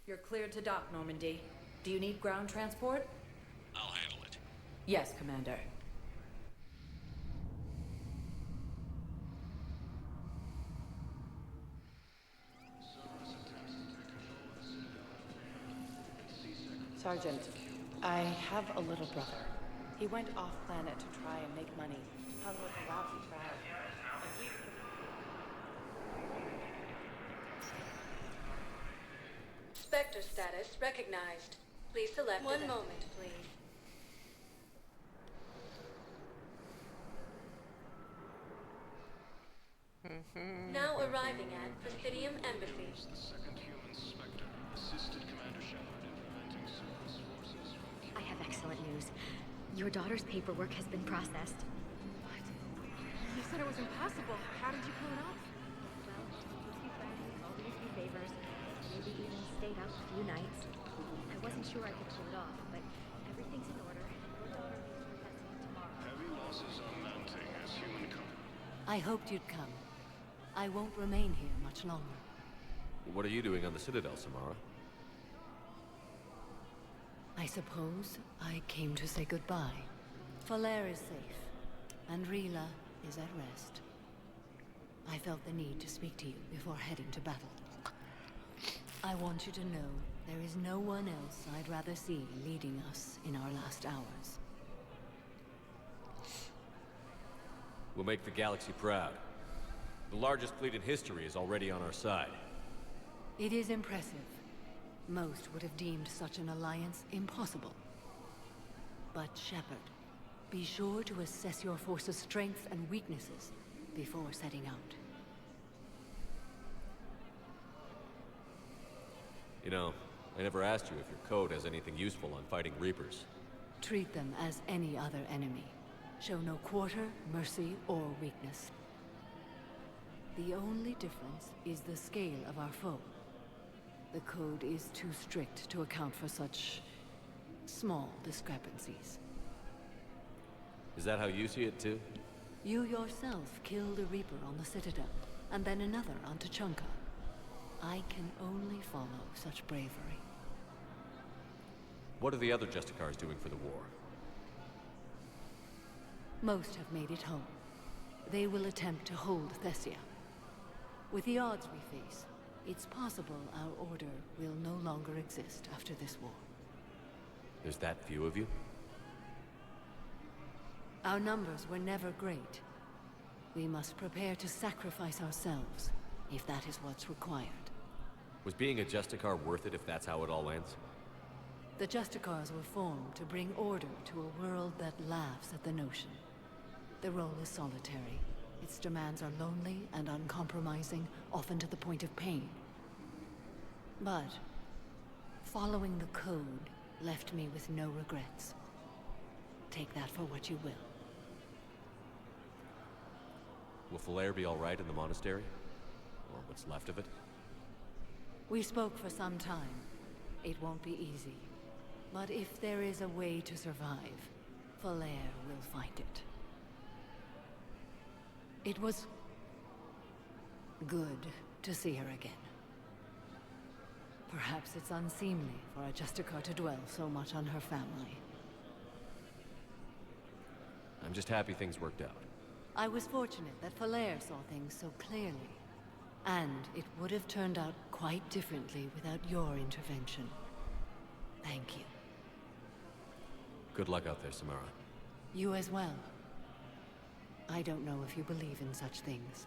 You're cleared to dock, Normandy. Do you need ground transport? I'll handle it. Yes, Commander. Sergeant, I have a little brother. He went off-planet to try and make money. Hung with a lousy crowd. Spectre status recognized. Please select one moment, please. Now arriving at Presidium Embassy. The second human Spectre assisted Commander Shepard in preventing Cerberus forces from killing. I have excellent news. Your daughter's paperwork has been processed. What? You said it was impossible. How did you pull it off? Well, just keep me friends, always be favors. Maybe even stayed up a few nights. I wasn't sure I could pull it off, but everything's in order. Your daughter leaves for Thessia tomorrow. Heavy losses are mounting as humankind. I hoped you'd come. I won't remain here much longer. What are you doing on the Citadel, Samara? I suppose I came to say goodbye. Falair is safe, and Rila is at rest. I felt the need to speak to you before heading to battle. I want you to know there is no one else I'd rather see leading us in our last hours. We'll make the galaxy proud. The largest fleet in history is already on our side. It is impressive. Most would have deemed such an alliance impossible. But Shepard, be sure to assess your force's strengths and weaknesses before setting out. You know, I never asked you if your code has anything useful on fighting Reapers. Treat them as any other enemy. Show no quarter, mercy, or weakness. The only difference is the scale of our foe. The code is too strict to account for such small discrepancies. Is that how you see it too? You yourself killed a Reaper on the Citadel, and then another on Tuchanka. I can only follow such bravery. What are the other Justicars doing for the war? Most have made it home. They will attempt to hold Thessia. With the odds we face, it's possible our order will no longer exist after this war. There's that few of you? Our numbers were never great. We must prepare to sacrifice ourselves, if that is what's required. Was being a Justicar worth it if that's how it all ends? The Justicars were formed to bring order to a world that laughs at the notion. The role is solitary. Its demands are lonely and uncompromising, often to the point of pain. But Following the code left me with no regrets. Take that for what you will. Will Falair be all right in the monastery? Or what's left of it? We spoke for some time. It won't be easy. But if there is a way to survive, Falair will find it. It was good to see her again. Perhaps it's unseemly for a Justicar to dwell so much on her family. I'm just happy things worked out. I was fortunate that Falair saw things so clearly. And it would have turned out quite differently without your intervention. Thank you. Good luck out there, Samara. You as well. I don't know if you believe in such things,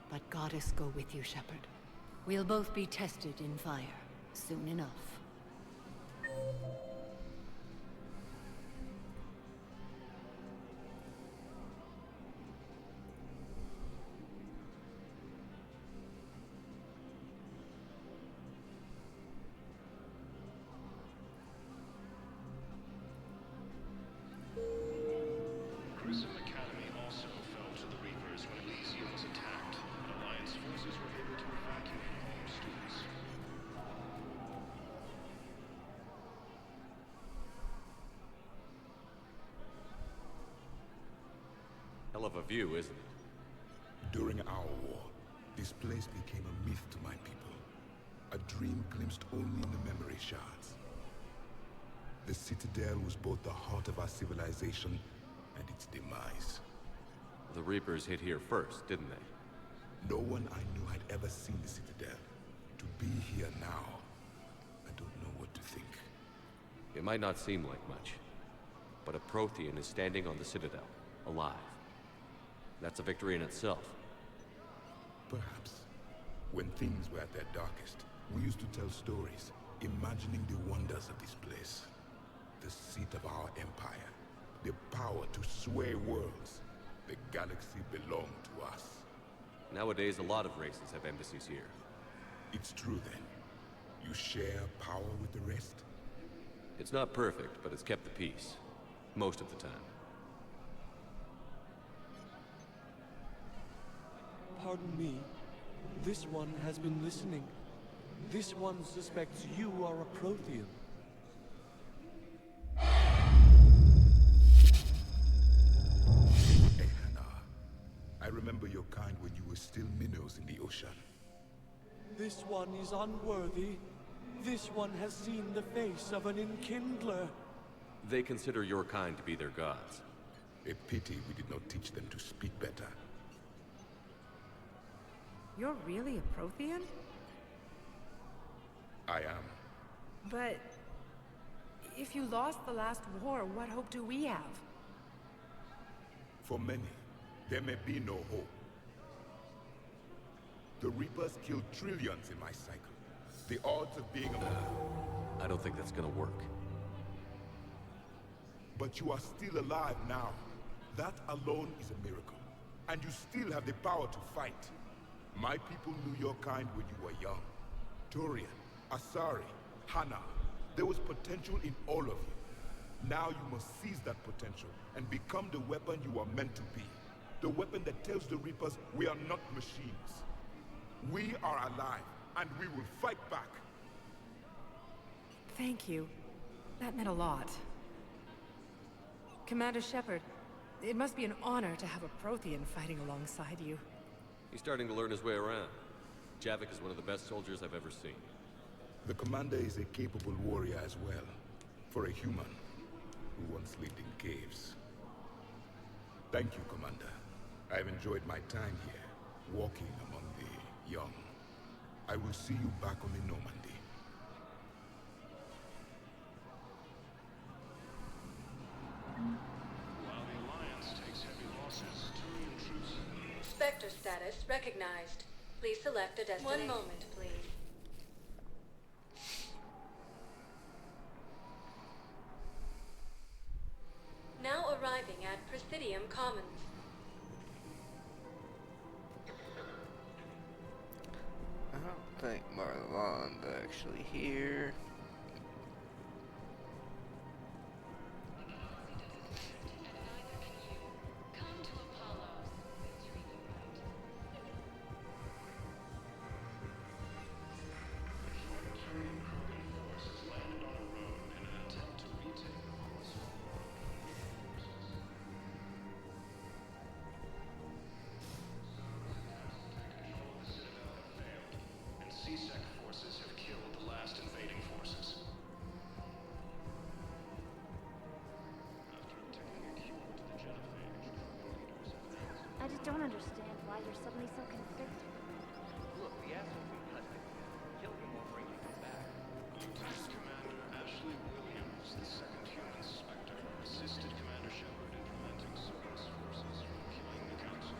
but Goddess go with you, Shepard. We'll both be tested in fire soon enough. Grissom Academy also fell to the Reapers when Elysium was attacked, and Alliance forces were able to evacuate all students. Hell of a view, isn't it? During our war, this place became a myth to my people. A dream glimpsed only in the memory shards. The Citadel was both the heart of our civilization and its demise. The Reapers hit here first, didn't they? No one I knew had ever seen the Citadel. To be here now, I don't know what to think. It might not seem like much, but a Prothean is standing on the Citadel, alive. That's a victory in itself. Perhaps. When things were at their darkest, we used to tell stories, imagining the wonders of this place. The seat of our empire, the power to sway worlds. The galaxy belonged to us. Nowadays, a lot of races have embassies here. It's true then. You share power with the rest? It's not perfect, but it's kept the peace. Most of the time. Pardon me. This one has been listening. This one suspects you are a Prothean. Ehana, I remember your kind when you were still minnows in the ocean. This one is unworthy. This one has seen the face of an Enkindler. They consider your kind to be their gods. A pity we did not teach them to speak better. You're really a Prothean? I am. But if you lost the last war, what hope do we have? For many, there may be no hope. The Reapers killed trillions in my cycle. The odds of being a... I don't think that's gonna work. But you are still alive now. That alone is a miracle. And you still have the power to fight. My people knew your kind when you were young. Turian, Asari, Hana. There was potential in all of you. Now you must seize that potential and become the weapon you are meant to be. The weapon that tells the Reapers we are not machines. We are alive, and we will fight back. Thank you. That meant a lot. Commander Shepard, it must be an honor to have a Prothean fighting alongside you. He's starting to learn his way around. Javik is one of the best soldiers I've ever seen. The commander is a capable warrior as well. For a human who once lived in caves. Thank you, Commander. I've enjoyed my time here, walking among the young. I will see you back on the Normandy. While the Alliance takes heavy losses, Turian troops... Spectre status recognized. Please select a destination. 1 moment, please. Now arriving at Presidium Commons. I don't think Marlon's actually here. why you're suddenly so conflicted. Look, the asshole we cut killed him while bringing him back. Lieutenant Commander Ashley Williams, the second human Spectre, assisted Commander Shepard in preventing Cerberus forces from killing the Council.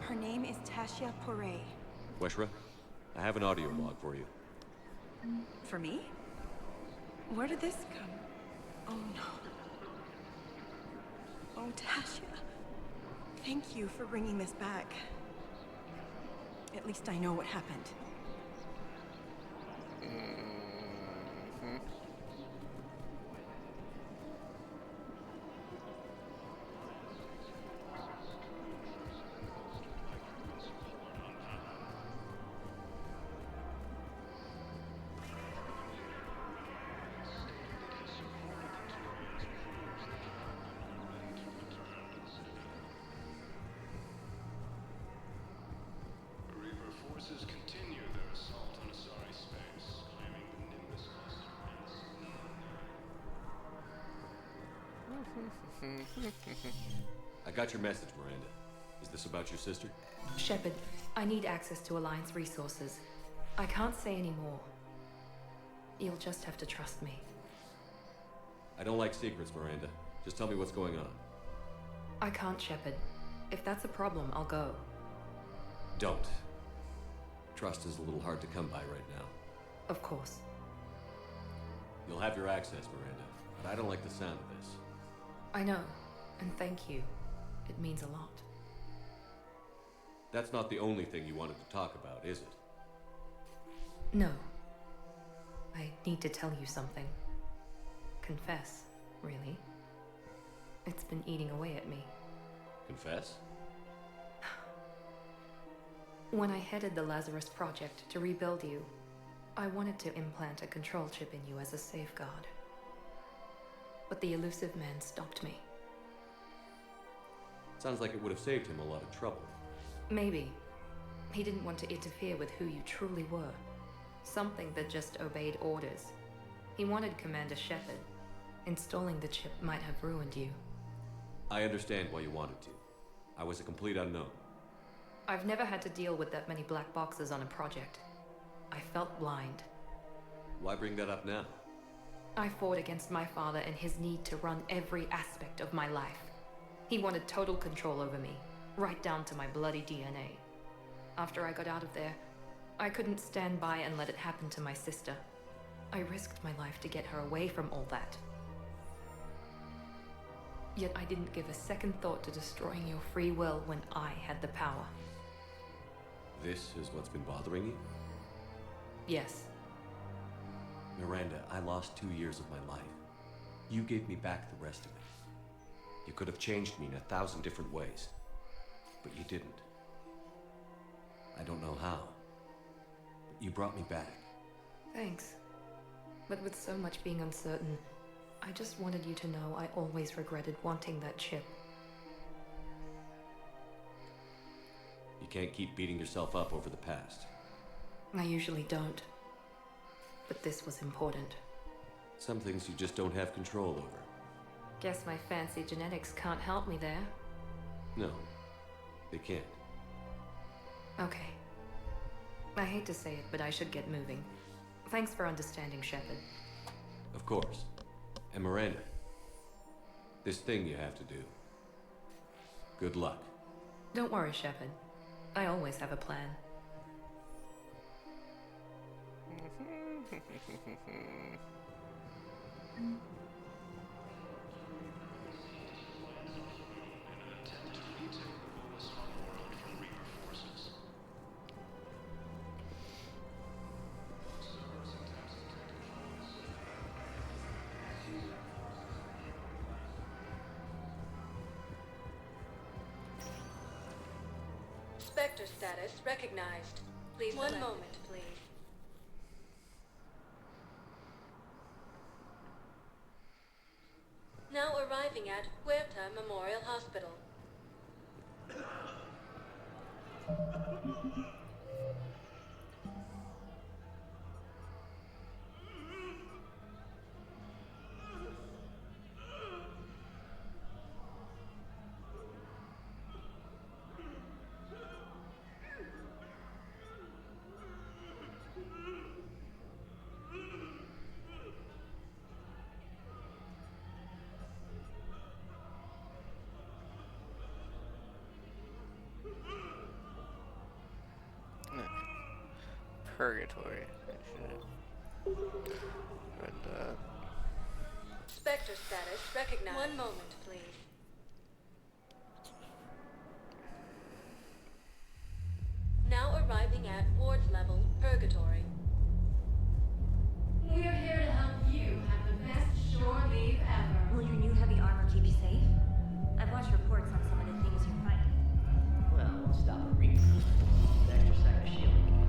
Her name is Tasha Poray. Weshra, I have an audio log for you. For me? Where did this come? Oh no. Oh, Tasha. Thank you for bringing this back. At least I know what happened. Reaper forces continue their assault on Asari space, claiming the Nimbus cluster I got your message, Miranda. Is this about your sister? Shepard, I need access to Alliance resources. I can't say any more. You'll just have to trust me. I don't like secrets, Miranda. Just tell me what's going on. I can't, Shepard. If that's a problem, I'll go. Don't. Trust is a little hard to come by right now. Of course. You'll have your access, Miranda, but I don't like the sound of this. I know, and thank you. It means a lot. That's not the only thing you wanted to talk about, is it? No. I need to tell you something. Confess, really. It's been eating away at me. Confess? When I headed the Lazarus Project to rebuild you, I wanted to implant a control chip in you as a safeguard. But the elusive man stopped me. Sounds like it would have saved him a lot of trouble. Maybe. He didn't want to interfere with who you truly were. Something that just obeyed orders. He wanted Commander Shepard. Installing the chip might have ruined you. I understand why you wanted to. I was a complete unknown. I've never had to deal with that many black boxes on a project. I felt blind. Why bring that up now? I fought against my father and his need to run every aspect of my life. He wanted total control over me, right down to my bloody DNA. After I got out of there, I couldn't stand by and let it happen to my sister. I risked my life to get her away from all that. Yet I didn't give a second thought to destroying your free will when I had the power. This is what's been bothering you? Yes. Miranda, I lost 2 years of my life. You gave me back the rest of it. You could have changed me in 1,000 different ways, but you didn't. I don't know how, but you brought me back. Thanks. But with so much being uncertain, I just wanted you to know I always regretted wanting that chip. You can't keep beating yourself up over the past. I usually don't. But this was important. Some things you just don't have control over. Guess my fancy genetics can't help me there. No, they can't. Okay. I hate to say it, but I should get moving. Thanks for understanding, Shepard. Of course. And Miranda, this thing you have to do. Good luck. Don't worry, Shepard. I always have a plan. Spectre status recognized. Please one moment, please. Now arriving at Huerta Memorial Hospital. Purgatory. Read that. Spectre status recognized. One moment, please. Now arriving at Ward's level, Purgatory. We're here to help you have the best shore leave ever. Will your new heavy armor keep you safe? I've watched reports on some of the things you're fighting. Well, we'll stop a reaper. The extra sector shielding can be done.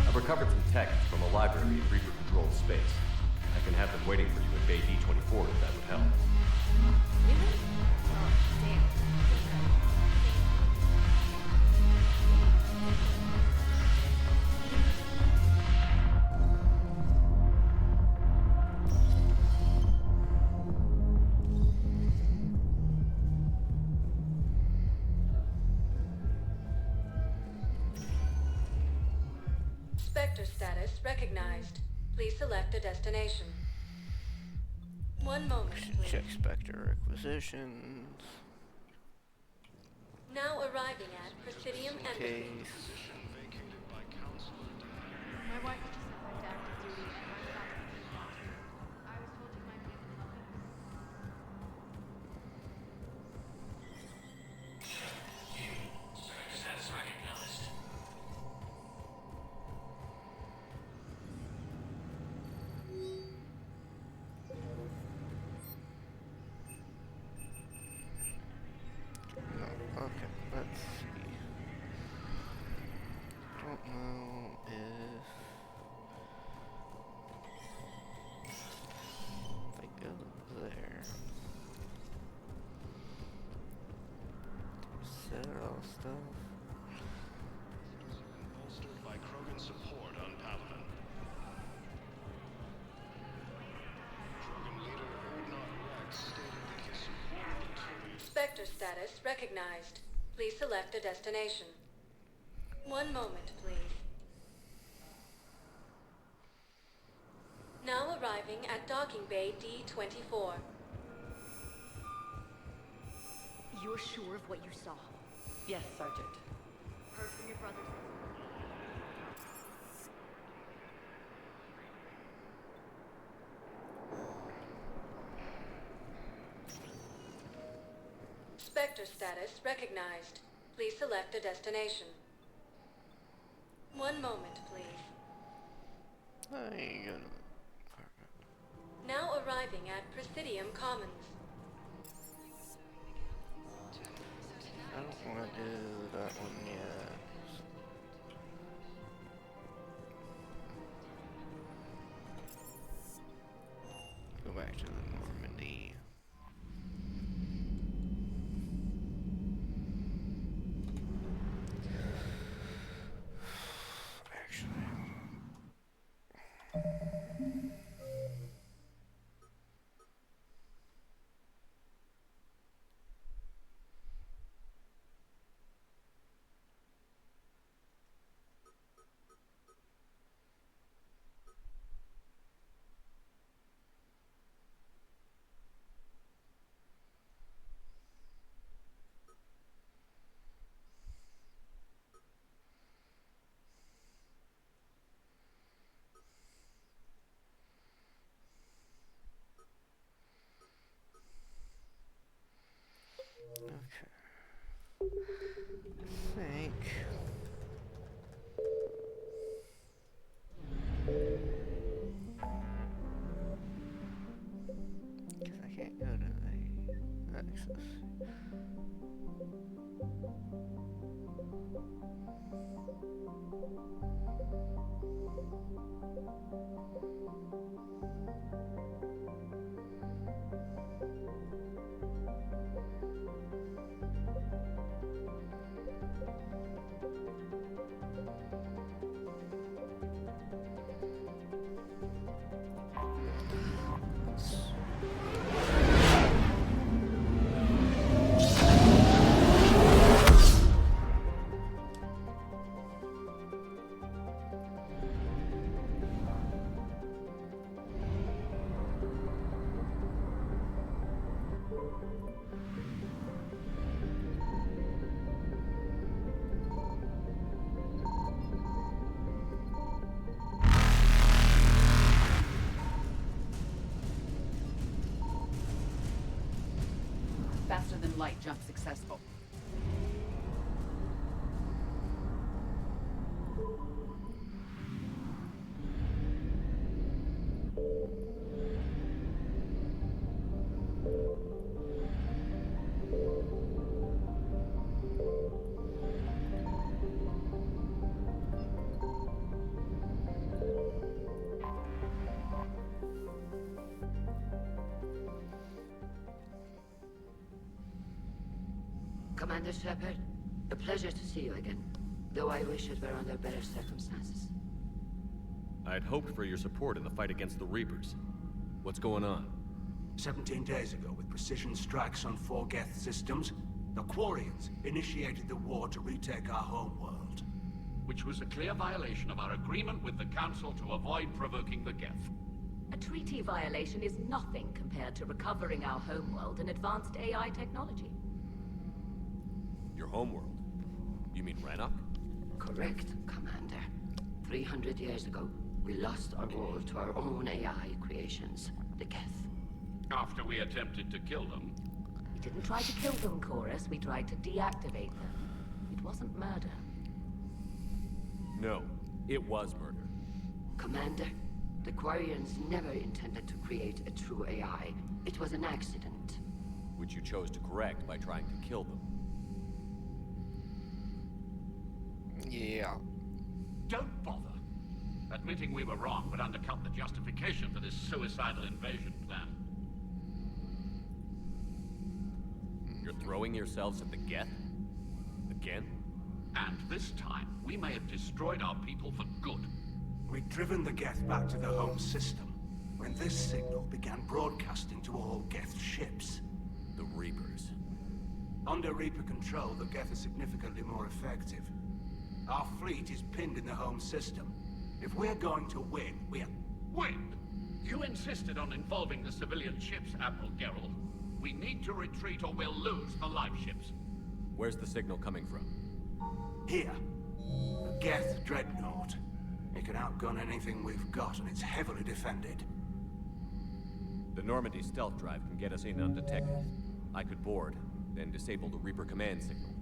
I've recovered some tech from a library in Reaper-controlled space. I can have them waiting for you at Bay D-24 if that would help. Really? Oh, damn. Spectre status recognized. Please select a destination. One moment, please. Check Spectre requisitions. Now arriving at Presidium Embassy. Case. My wife just sent back to active duty, and my father is in doctor. I was told you might be able to help me. Status recognized. No, okay, let's see. Don't know if I go there. Set all stuff. Bolstered by Krogan support on Paladin. Krogan leader Urdnot Rex stated that his support of the Turians. Spectre status recognized. Please select a destination. One moment, please. Now arriving at Docking Bay D-24. You're sure of what you saw? Yes, Sergeant. Heard from your brothers? Spectre status recognized. Please select a destination. One moment, please. I ain't gonna. Now arriving at Presidium Commons. I don't want to do that one yet. Go back to the Normandy. Actually. Okay. I think. Because I can't go to the access. light jump successful. Commander Shepard, a pleasure to see you again, though I wish it were under better circumstances. I had hoped for your support in the fight against the Reapers. What's going on? 17 days ago, with precision strikes on 4 Geth systems, the Quarians initiated the war to retake our homeworld. Which was a clear violation of our agreement with the Council to avoid provoking the Geth. A treaty violation is nothing compared to recovering our homeworld and advanced AI technology. Your homeworld? You mean Rannoch? Correct, Commander. 300 years ago, we lost our world to our own AI creations, the Geth. After we attempted to kill them. We didn't try to kill them, Chorus. We tried to deactivate them. It wasn't murder. No, it was murder. Commander, the Quarians never intended to create a true AI. It was an accident. Which you chose to correct by trying to kill them. Yeah. Don't bother. Admitting we were wrong would undercut the justification for this suicidal invasion plan. You're throwing yourselves at the Geth? Again? And this time, we may have destroyed our people for good. We'd driven the Geth back to the home system, when this signal began broadcasting to all Geth ships. The Reapers. Under Reaper control, the Geth are significantly more effective. Our fleet is pinned in the home system. If we're going to win, Win? You insisted on involving the civilian ships, Admiral Geralt. We need to retreat or we'll lose the live ships. Where's the signal coming from? Here. The Geth Dreadnought. It can outgun anything we've got, and it's heavily defended. The Normandy stealth drive can get us in undetected. I could board, then disable the Reaper command signal.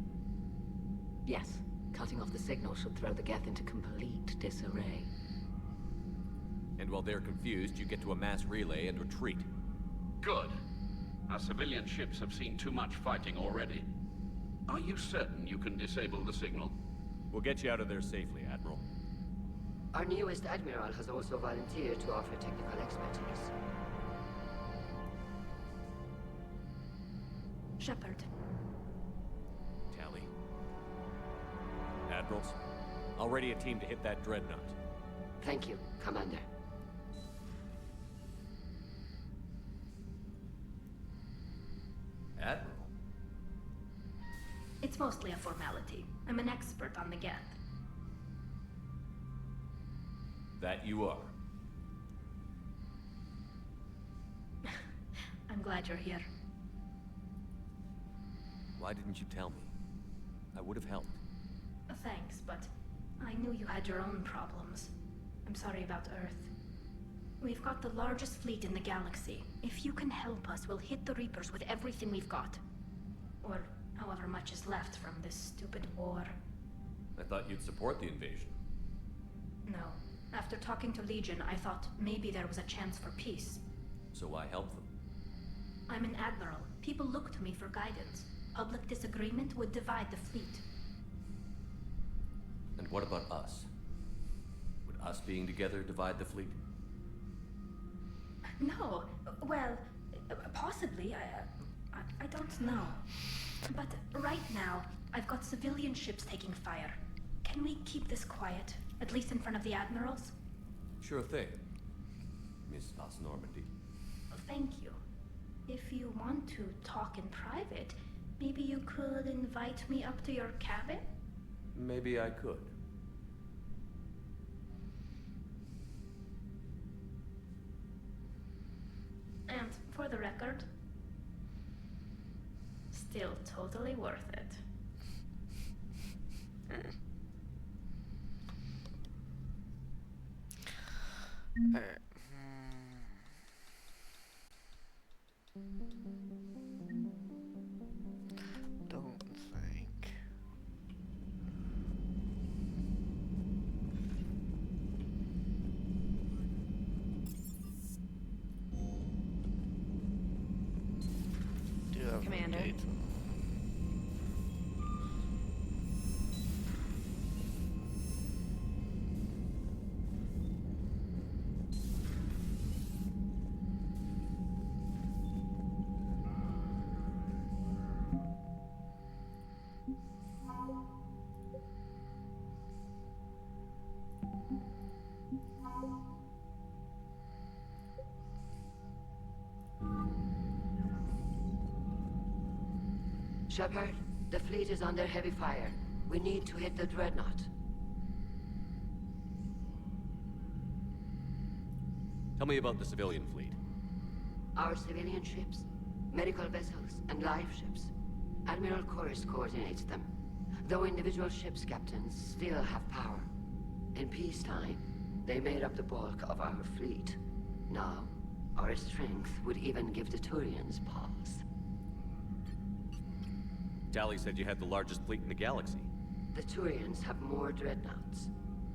Yes. Cutting off the signal should throw the Geth into complete disarray. And while they're confused, you get to a mass relay and retreat. Good. Our civilian ships have seen too much fighting already. Are you certain you can disable the signal? We'll get you out of there safely, Admiral. Our newest Admiral has also volunteered to offer technical expertise. Shepard. Tally. Admirals, I'll ready a team to hit that dreadnought. Thank you, Commander. Admiral? It's mostly a formality. I'm an expert on the Geth. That you are. I'm glad you're here. Why didn't you tell me? I would have helped. Thanks, but I knew you had your own problems. I'm sorry about Earth. We've got the largest fleet in the galaxy. If you can help us, we'll hit the Reapers with everything we've got. Or however much is left from this stupid war. I thought you'd support the invasion. No. After talking to Legion, I thought maybe there was a chance for peace. So why help them? I'm an admiral. People look to me for guidance. Public disagreement would divide the fleet. And what about us? Would us being together divide the fleet? No. Well, possibly. I don't know. But right now, I've got civilian ships taking fire. Can we keep this quiet? At least in front of the admirals? Sure thing, Miss Vas Normandy. Thank you. If you want to talk in private, maybe you could invite me up to your cabin? Maybe I could. And for the record, still totally worth it. Alright. Commander. Gate. Shepard, the fleet is under heavy fire. We need to hit the Dreadnought. Tell me about the civilian fleet. Our civilian ships, medical vessels, and live ships. Admiral Corus coordinates them, though individual ships' captains still have power. In peacetime, they made up the bulk of our fleet. Now, our strength would even give the Turians pause. Tali said you had the largest fleet in the galaxy. The Turians have more dreadnoughts.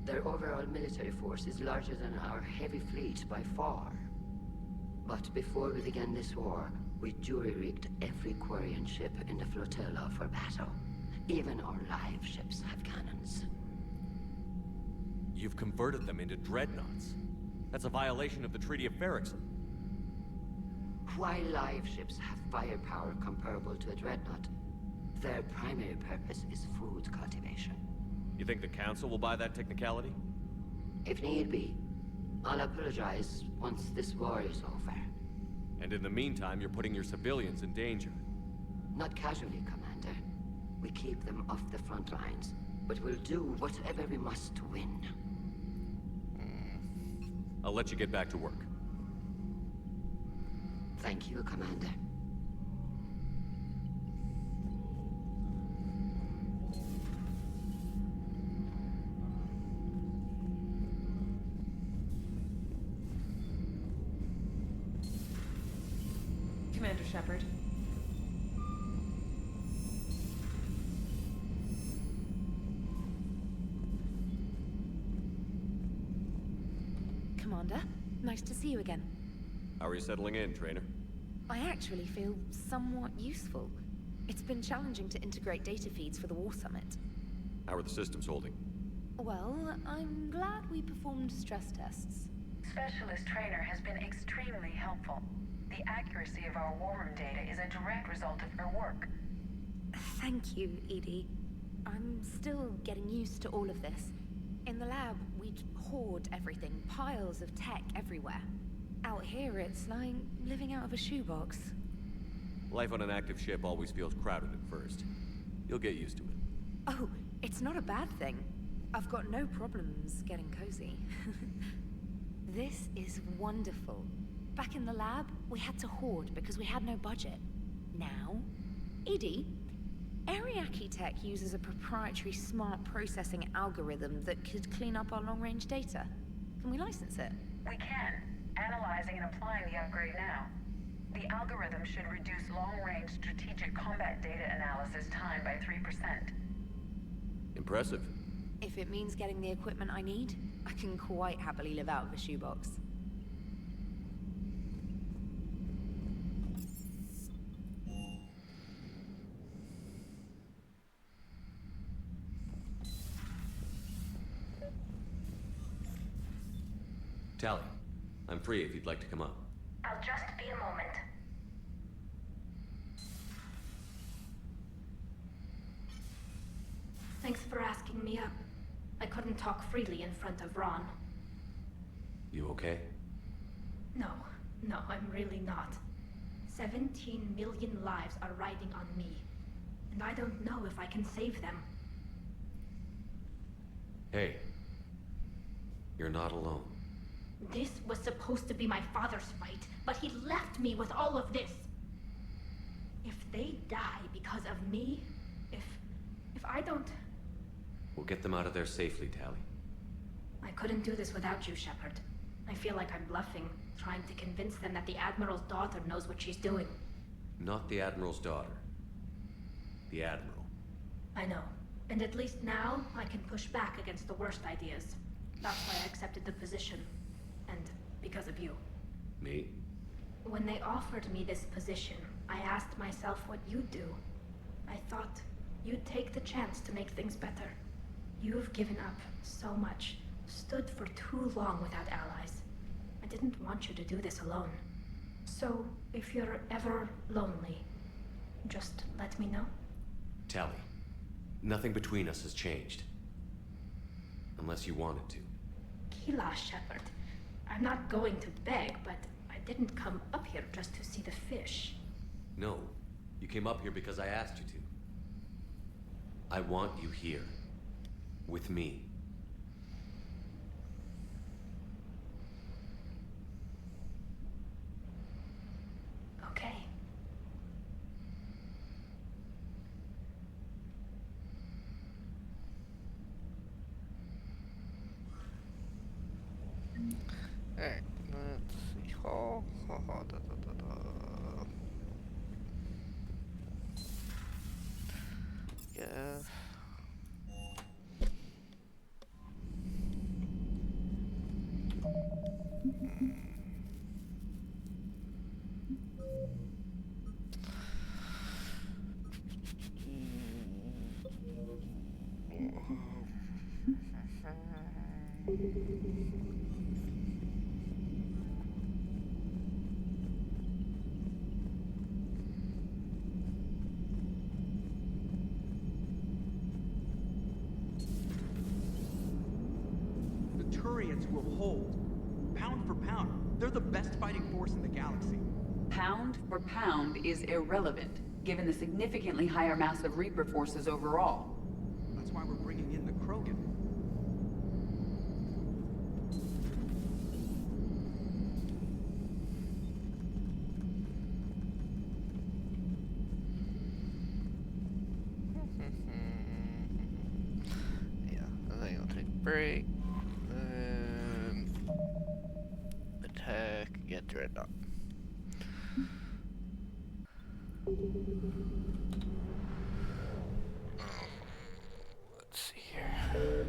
Their overall military force is larger than our heavy fleet by far. But before we began this war, we jury-rigged every Quarian ship in the flotilla for battle. Even our live ships have cannons. You've converted them into dreadnoughts. That's a violation of the Treaty of Ferrixon. While live ships have firepower comparable to a dreadnought, their primary purpose is food cultivation. You think the Council will buy that technicality? If need be, I'll apologize once this war is over. And in the meantime, you're putting your civilians in danger. Not casually, Commander. We keep them off the front lines, but we'll do whatever we must to win. I'll let you get back to work. Thank you, Commander. Commander Shepard. Commander, nice to see you again. How are you settling in, Trainer? I actually feel somewhat useful. It's been challenging to integrate data feeds for the War Summit. How are the systems holding? Well, I'm glad we performed stress tests. Specialist Trainer has been extremely helpful. The accuracy of our war room data is a direct result of her work. Thank you, Edie. I'm still getting used to all of this. In the lab, we'd hoard everything, piles of tech everywhere. Out here, it's like living out of a shoebox. Life on an active ship always feels crowded at first. You'll get used to it. Oh, it's not a bad thing. I've got no problems getting cozy. This is wonderful. Back in the lab, we had to hoard because we had no budget. Now, Edie, Ariake Tech uses a proprietary smart processing algorithm that could clean up our long-range data. Can we license it? We can. Analyzing and applying the upgrade now. The algorithm should reduce long-range strategic combat data analysis time by 3%. Impressive. If it means getting the equipment I need, I can quite happily live out of a shoebox. Tali, I'm free if you'd like to come up. I'll just be a moment. Thanks for asking me up. I couldn't talk freely in front of Ron. You okay? No, I'm really not. 17 million lives are riding on me, and I don't know if I can save them. Hey, you're not alone. This was supposed to be my father's fight, but he left me with all of this. If they die because of me, if I don't... We'll get them out of there safely, Tali. I couldn't do this without you, Shepard. I feel like I'm bluffing, trying to convince them that the Admiral's daughter knows what she's doing. Not the Admiral's daughter. The Admiral. I know. And at least now, I can push back against the worst ideas. That's why I accepted the position. And because of you. Me? When they offered me this position, I asked myself what you'd do. I thought you'd take the chance to make things better. You've given up so much, stood for too long without allies. I didn't want you to do this alone. So, if you're ever lonely, just let me know. Tali, nothing between us has changed. Unless you wanted to. Kila, Shepard. I'm not going to beg, but I didn't come up here just to see the fish. No, you came up here because I asked you to. I want you here. With me. Okay. Alright, let's see. Yeah. The Turians will hold. Pound for pound, they're the best fighting force in the galaxy. Pound for pound is irrelevant, given the significantly higher mass of Reaper forces overall. That's why we're bringing in the Krogan. Yeah, I think I'll take a break. Attack, get Dreadnought. Let's see here.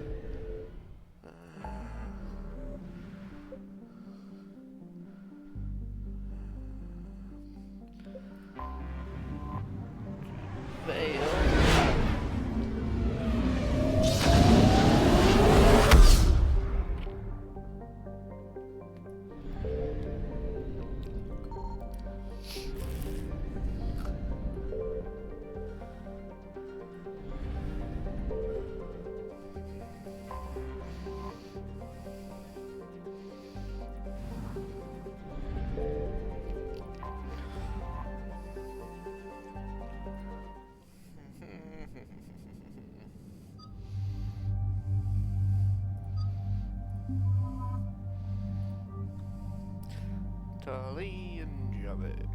Fail. Tali and Javik.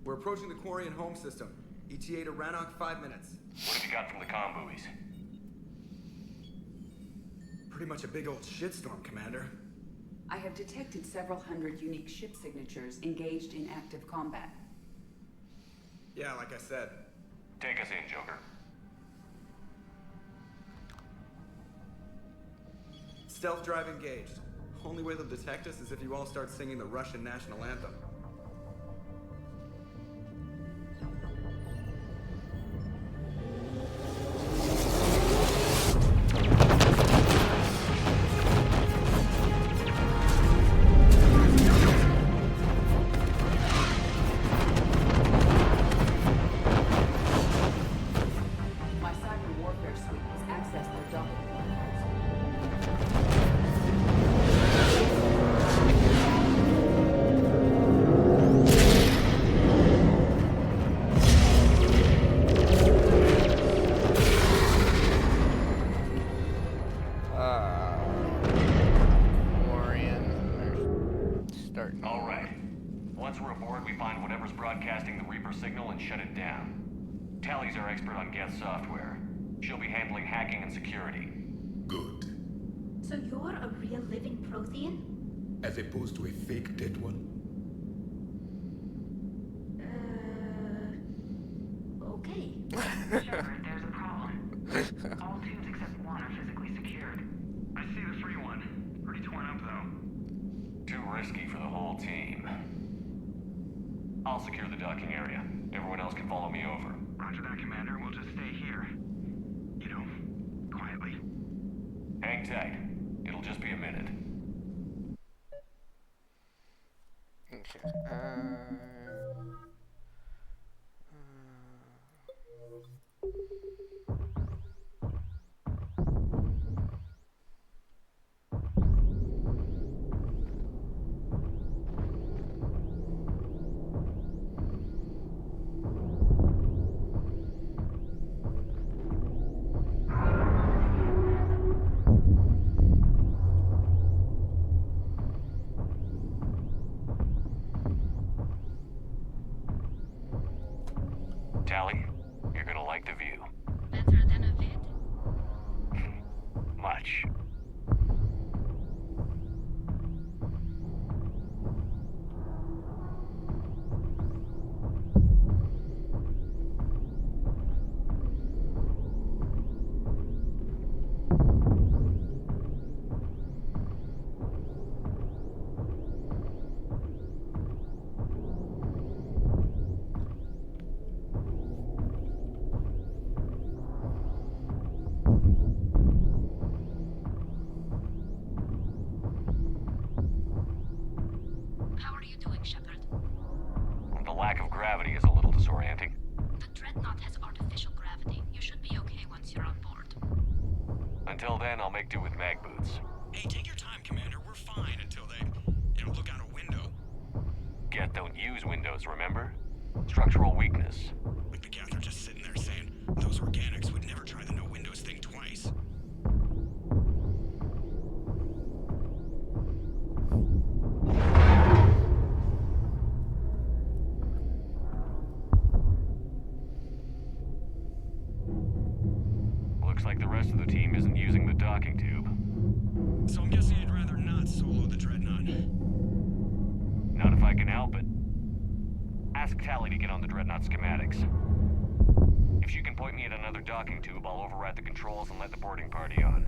We're approaching the Quarian home system. ETA to Rannoch, 5 minutes. What have you got from the comm buoys? Pretty much a big old shitstorm, Commander. I have detected several hundred unique ship signatures engaged in active combat. Yeah, like I said. Take us in, Joker. Stealth drive engaged. Only way they'll detect us is if you all start singing the Russian national anthem. My cyber warfare suite has accessed their docking portals. Starting. All right. Once we're aboard, we find whatever's broadcasting the Reaper signal and shut it down. Tally's our expert on Geth software. She'll be handling hacking and security. Good. So you're a real living Prothean? As opposed to a fake dead one? Okay. Shepard, there's a problem. All tubes except one are physically secured. I see the free one. Pretty torn up, though. Too risky for the whole team. I'll secure the docking area. Everyone else can follow me over. Roger that, Commander. We'll just stay here. You know, quietly. Hang tight. It'll just be a minute. Okay. Tally, you're gonna like the view. Better than a vid? Much. How are you doing, Shepard? The lack of gravity is a little disorienting. The Dreadnought has artificial gravity. You should be okay once you're on board. Until then, I'll make do with mag boots. Hey, take your time, Commander. We're fine until they, look out a window. Geth don't use windows, remember? Structural weakness. Like the Geth are just sitting there saying, those organics would never try the no windows thing twice. Looks like the rest of the team isn't using the docking tube. So I'm guessing you'd rather not solo the Dreadnought. Not if I can help it. Ask Tally to get on the Dreadnought schematics. If she can point me at another docking tube, I'll override the controls and let the boarding party on.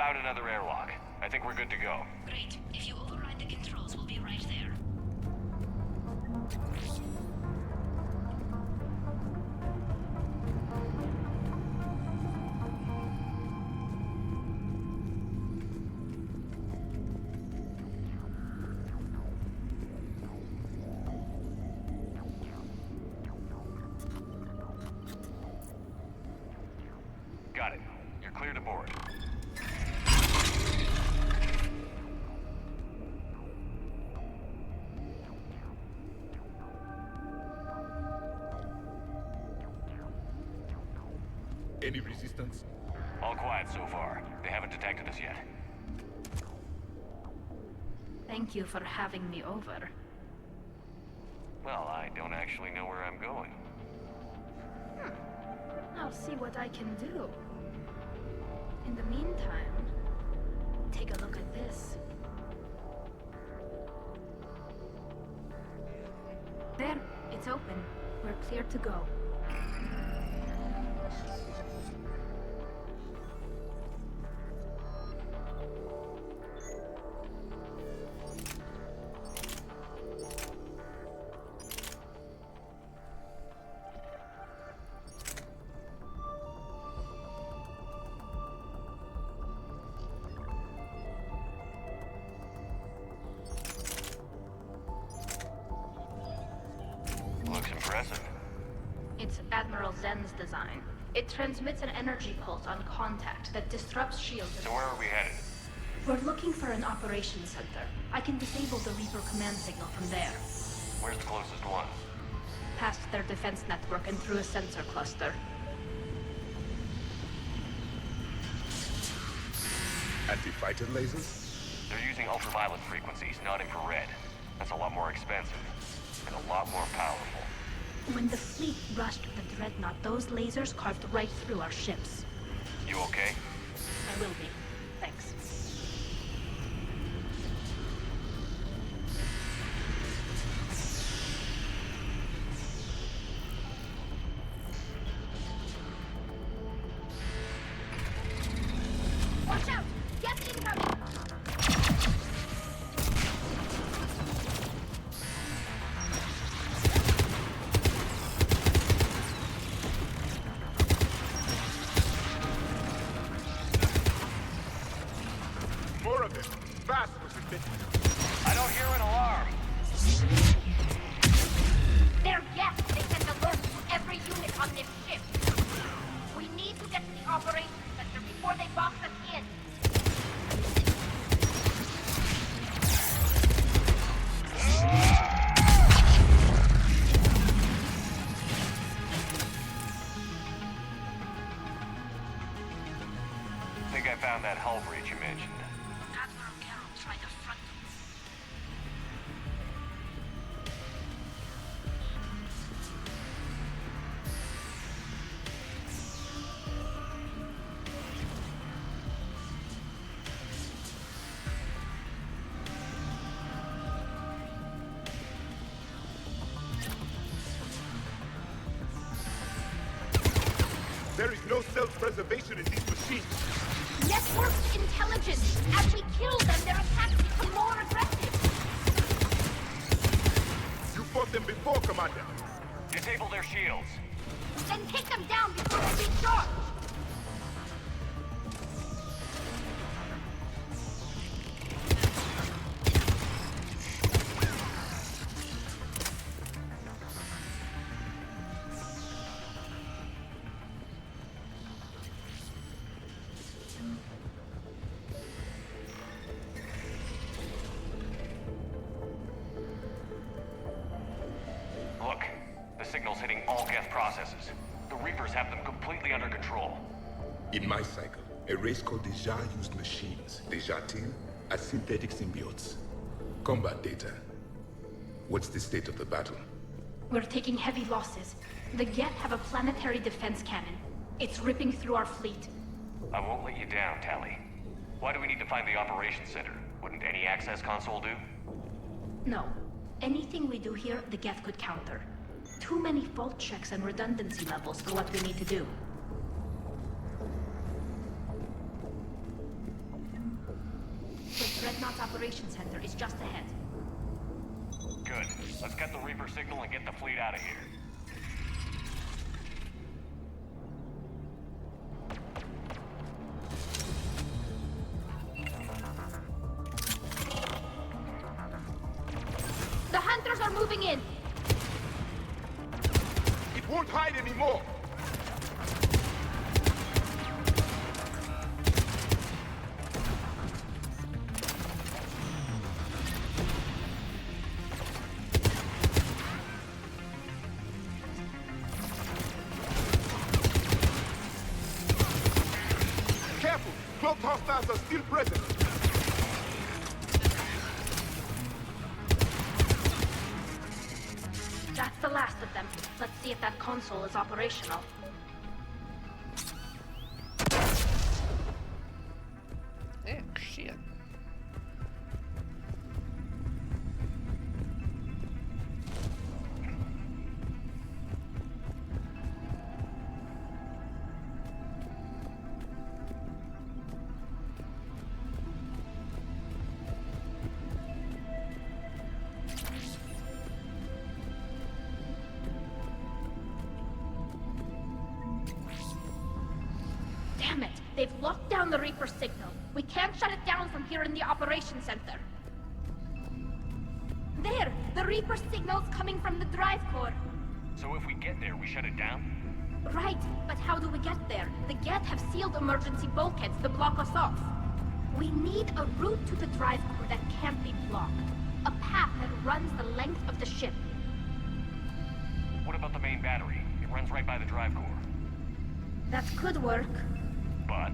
found another airlock. I think we're good to go. Great. If you override the controls, we'll be right there. Got it. You're clear to board. Any resistance? All quiet so far. They haven't detected us yet. Thank you for having me over. Well, I don't actually know where I'm going. I'll see what I can do. In the meantime, take a look at this. There, it's open. We're clear to go. Looks impressive. It's Admiral Zen's design. It transmits an energy pulse on contact that disrupts shields. So where are we headed? We're looking for an operations center. I can disable the Reaper command signal from there. Where's the closest one? Past their defense network and through a sensor cluster. Anti-fighter lasers? They're using ultraviolet frequencies, not infrared. That's a lot more expensive. And a lot more powerful. When the fleet rushed the Dreadnought, those lasers carved right through our ships. You okay? I will be. Thanks. Watch out! Get incoming! More of them. Fast with the bit. I don't hear an alarm. They're yes! They sent alerts to every unit on this ship. We need to get to the operations center before they box us in. I think I found that hull breach you mentioned. Admiral Carroll's right up front. There is no self-preservation in these machines. Networked intelligence! As we kill them, their attacks become more aggressive! You fought them before, Commander. Disable their shields. Then take them down before they recharge! Look, the signal's hitting all Geth processes. The Reapers have them completely under control. In my cycle, a race called Deja used machines. Deja-Til as synthetic symbiotes. Combat data. What's the state of the battle? We're taking heavy losses. The Geth have a planetary defense cannon. It's ripping through our fleet. I won't let you down, Tali. Why do we need to find the operations center? Wouldn't any access console do? No. Anything we do here, the Geth could counter. Too many fault checks and redundancy levels for what we need to do. operations center is just ahead. Good. Let's get the Reaper signal and get the fleet out of here. The hunters are moving in! It won't hide anymore! Careful! Cloaked hostiles are still present! That's the last of them. Let's see if that console is operational. Oh, shit. Damn it! They've locked down the Reaper signal. We can't shut it down from here in the operations center. There! The Reaper signal's coming from the drive core. So if we get there, we shut it down? Right, but how do we get there? The Geth have sealed emergency bulkheads to block us off. We need a route to the drive core that can't be blocked. A path that runs the length of the ship. What about the main battery? It runs right by the drive core. That could work. But?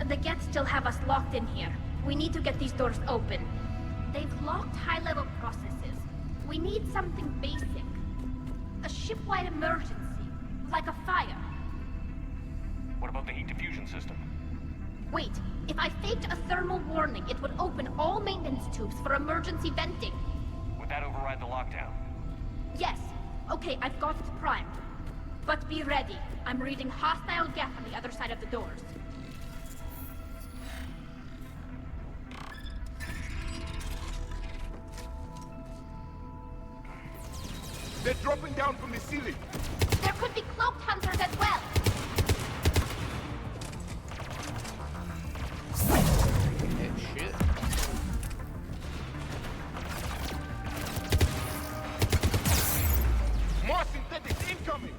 The Geth still have us locked in here. We need to get these doors open. They've locked high-level processes. We need something basic. A ship-wide emergency. Like a fire. What about the heat diffusion system? Wait, if I faked a thermal warning, it would open all maintenance tubes for emergency venting. Would that override the lockdown? Yes. Okay, I've got it primed. But be ready. I'm reading hostile Geth on the other side of the doors. They're dropping down from the ceiling. There could be cloaked hunters as well. Oh, shit. More synthetics incoming!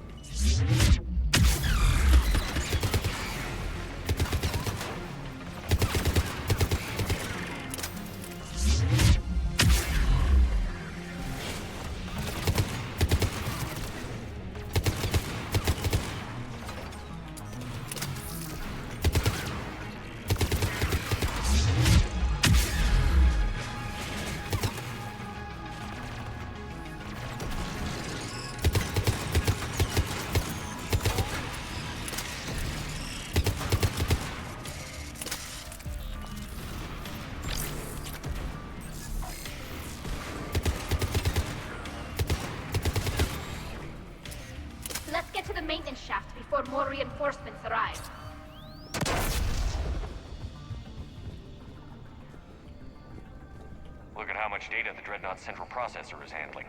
Let's get to the maintenance shaft before more reinforcements arrive. Look at how much data the Dreadnought's central processor is handling.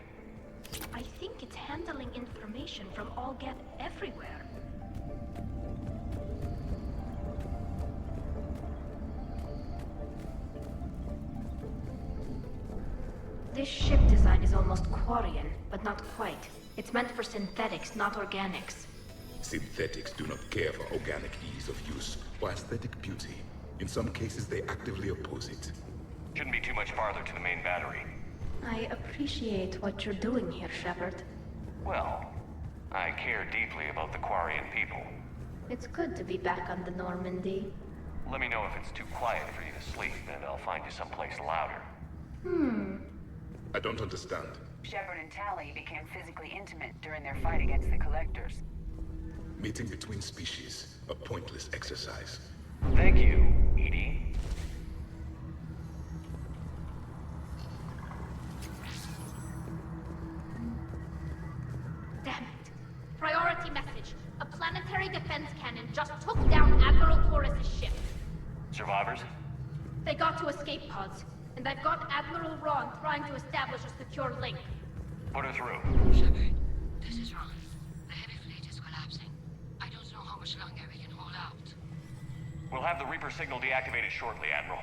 I think it's handling information from all Geth everywhere. This ship design is almost Quarian, but not quite. It's meant for synthetics, not organics. Synthetics do not care for organic ease of use or aesthetic beauty. In some cases, they actively oppose it. Shouldn't be too much farther to the main battery. I appreciate what you're doing here, Shepard. Well, I care deeply about the Quarian people. It's good to be back on the Normandy. Let me know if it's too quiet for you to sleep, and I'll find you someplace louder. I don't understand. Shepard and Tally became physically intimate during their fight against the Collectors. Meeting between species, a pointless exercise. Thank you, EDI. Damn it. Priority message. A planetary defense cannon just took down Admiral Torres's ship. Survivors? They got to escape pods. And I've got Admiral Ron trying to establish a secure link. Put her through. Shepard, this is Ron. The heavy fleet is collapsing. I don't know how much longer we can hold out. We'll have the Reaper signal deactivated shortly, Admiral.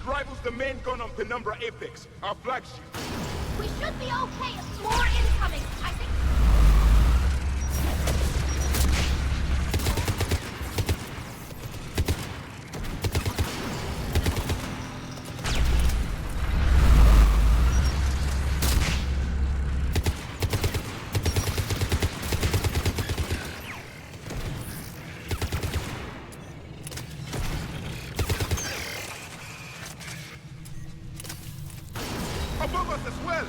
Rivals the main gun on Penumbra Apex, our flagship. We should be okay if more incoming. I think. Above us as well!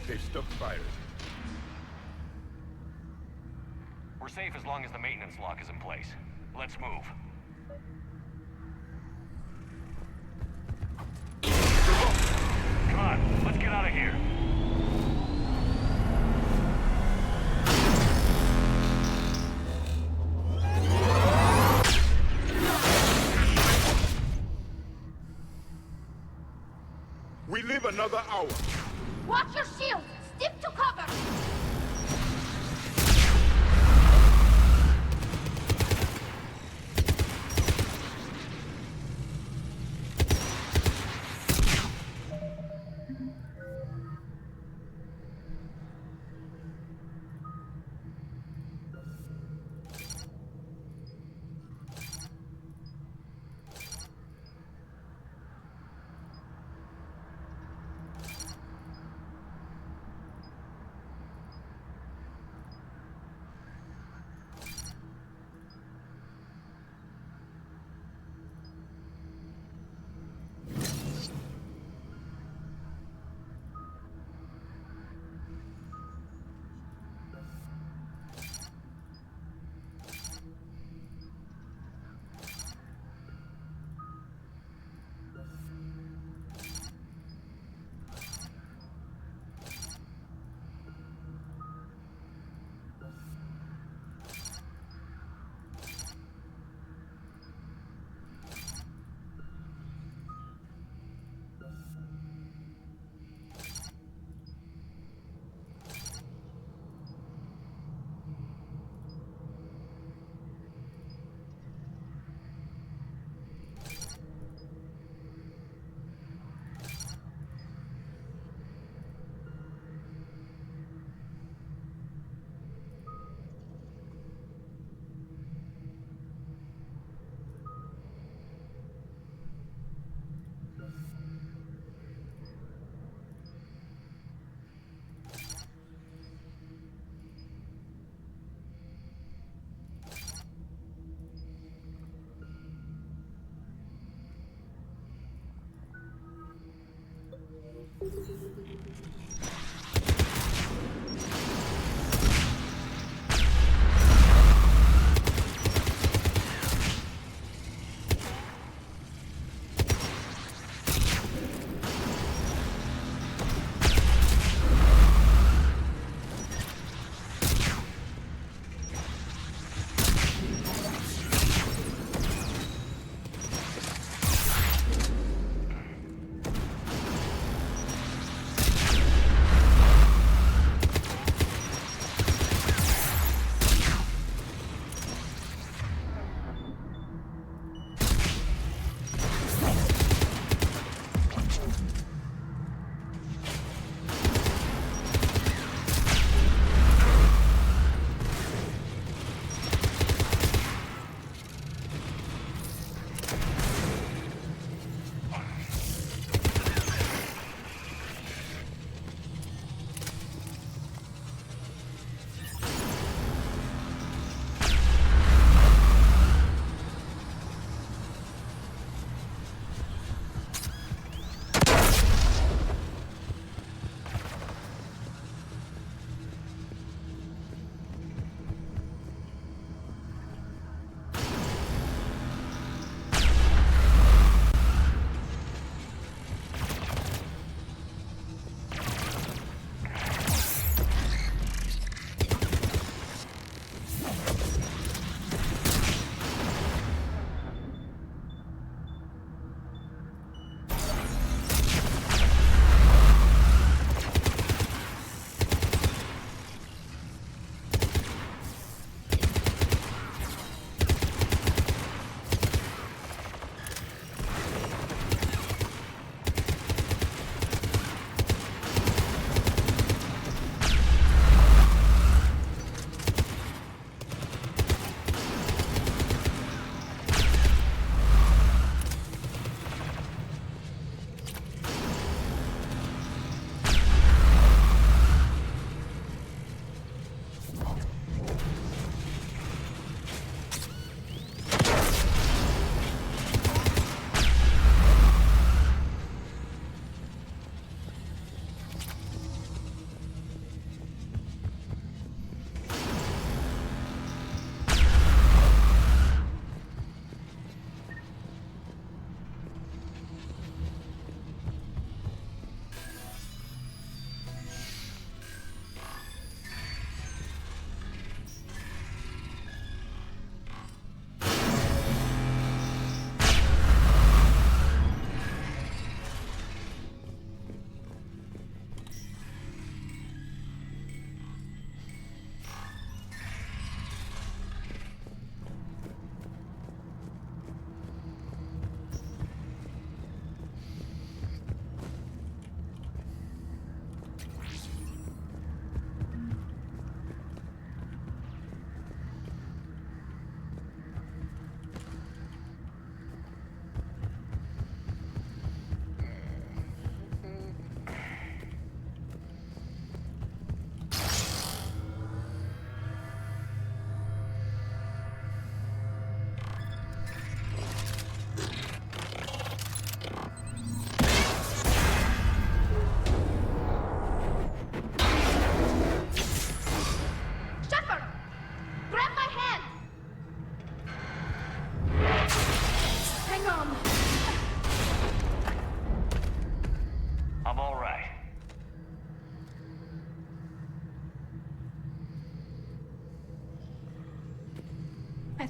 They've stopped firing. We're safe as long as the maintenance lock is in place. Let's move. Come on, let's get out of here. We live another hour. Watch your shield! Stick to cover!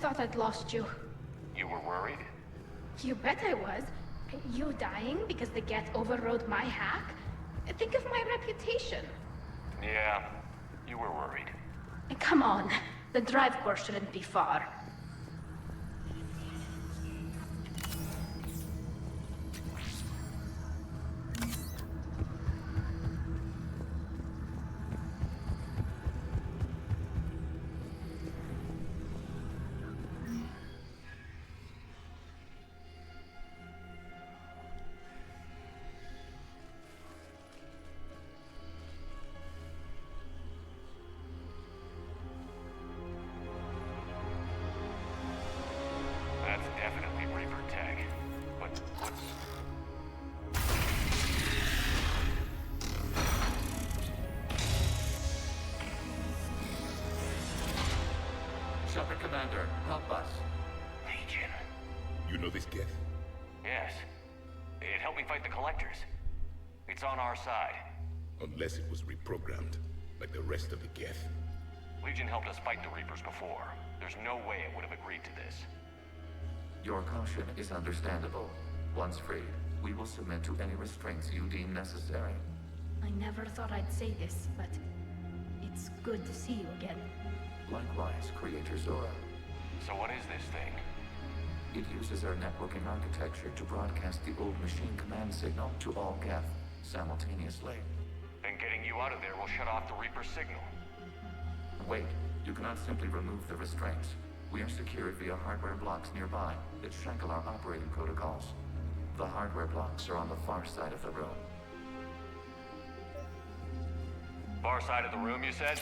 thought I'd lost you. You were worried? You bet I was. You dying because the Geth overrode my hack? Think of my reputation. Yeah, you were worried. Come on. The drive course shouldn't be far. That's definitely Reaper tech. But what's... Shepard Commander, help us. Legion. You know this Geth? Yes. It helped me fight the Collectors. It's on our side. Unless it was reprogrammed, like the rest of the Geth. Legion helped us fight the Reapers before. There's no way it would have agreed to this. Your caution is understandable. Once freed, we will submit to any restraints you deem necessary. I never thought I'd say this, but it's good to see you again. Likewise, Creator Zora. So what is this thing? It uses our networking architecture to broadcast the old machine command signal to all Geth simultaneously. Then getting you out of there will shut off the Reaper signal. Wait, you cannot simply remove the restraints. We are secured via hardware blocks nearby that shackle our operating protocols. The hardware blocks are on the far side of the room. Far side of the room, you said?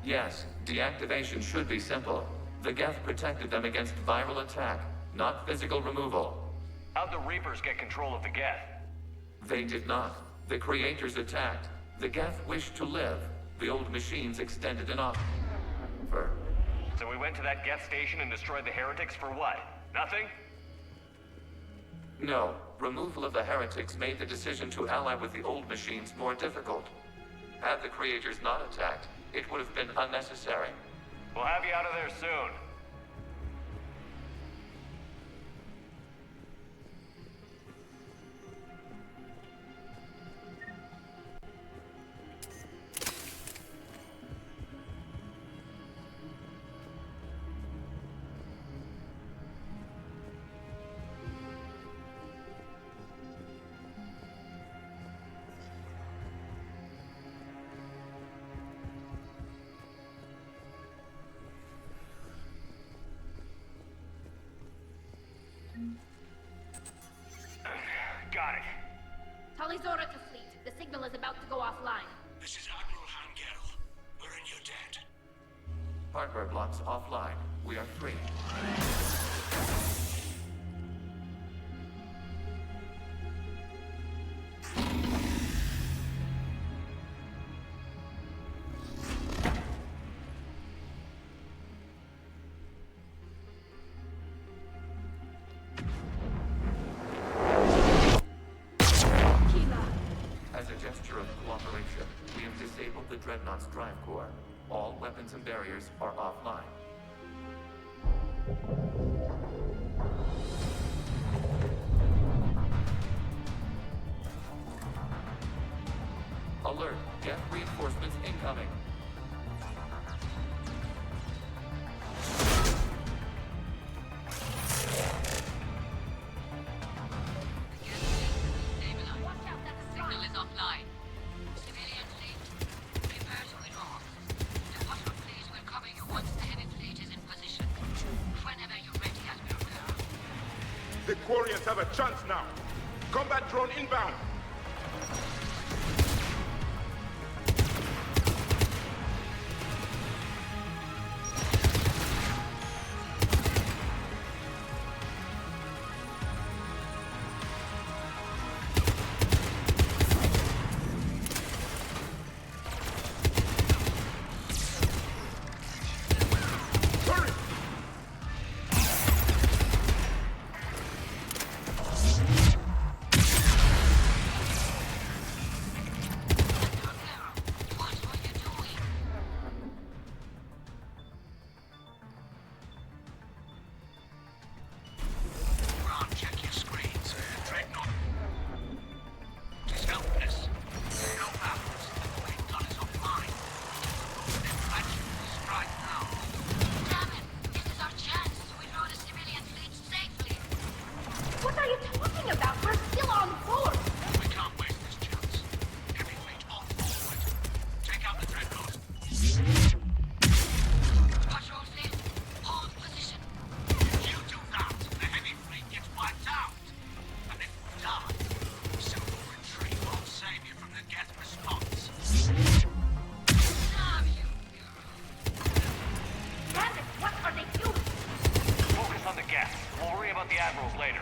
Yes, deactivation should be simple. The Geth protected them against viral attack, not physical removal. How'd the Reapers get control of the Geth? They did not. The Creators attacked. The Geth wished to live. The old machines extended an offer. So we went to that Geth station and destroyed the heretics for what? Nothing? No. Removal of the heretics made the decision to ally with the old machines more difficult. Had the Creators not attacked, it would have been unnecessary. We'll have you out of there soon. Got it. Tali Zora to fleet. The signal is about to go offline. This is Admiral Hangel. We're in your debt. Hardware blocks offline. We are free. Dreadnought's drive core. All weapons and barriers are offline. Alert! Geth reinforcements incoming. The Quarians have a chance now. Combat drone inbound. later.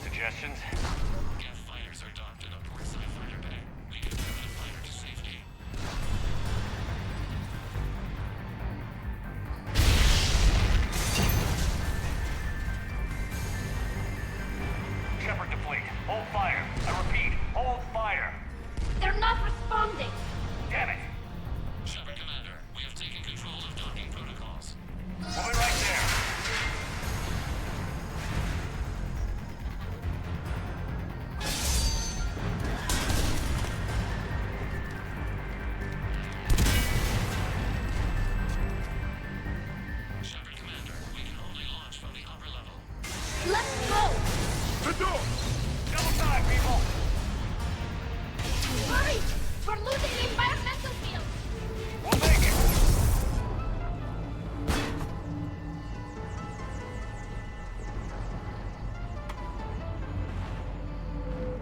Suggestions? Geth fighters are docked in a portside fighter bay. We can move the fighter to safety. Shepard to fleet. Hold fire. I repeat, hold fire. They're not responding. Damn it. Shepard Commander, we have taken control of docking protocols. We'll be right there. Let's go! The door! Double time, people! Hurry! We're losing the environmental field! We'll make it!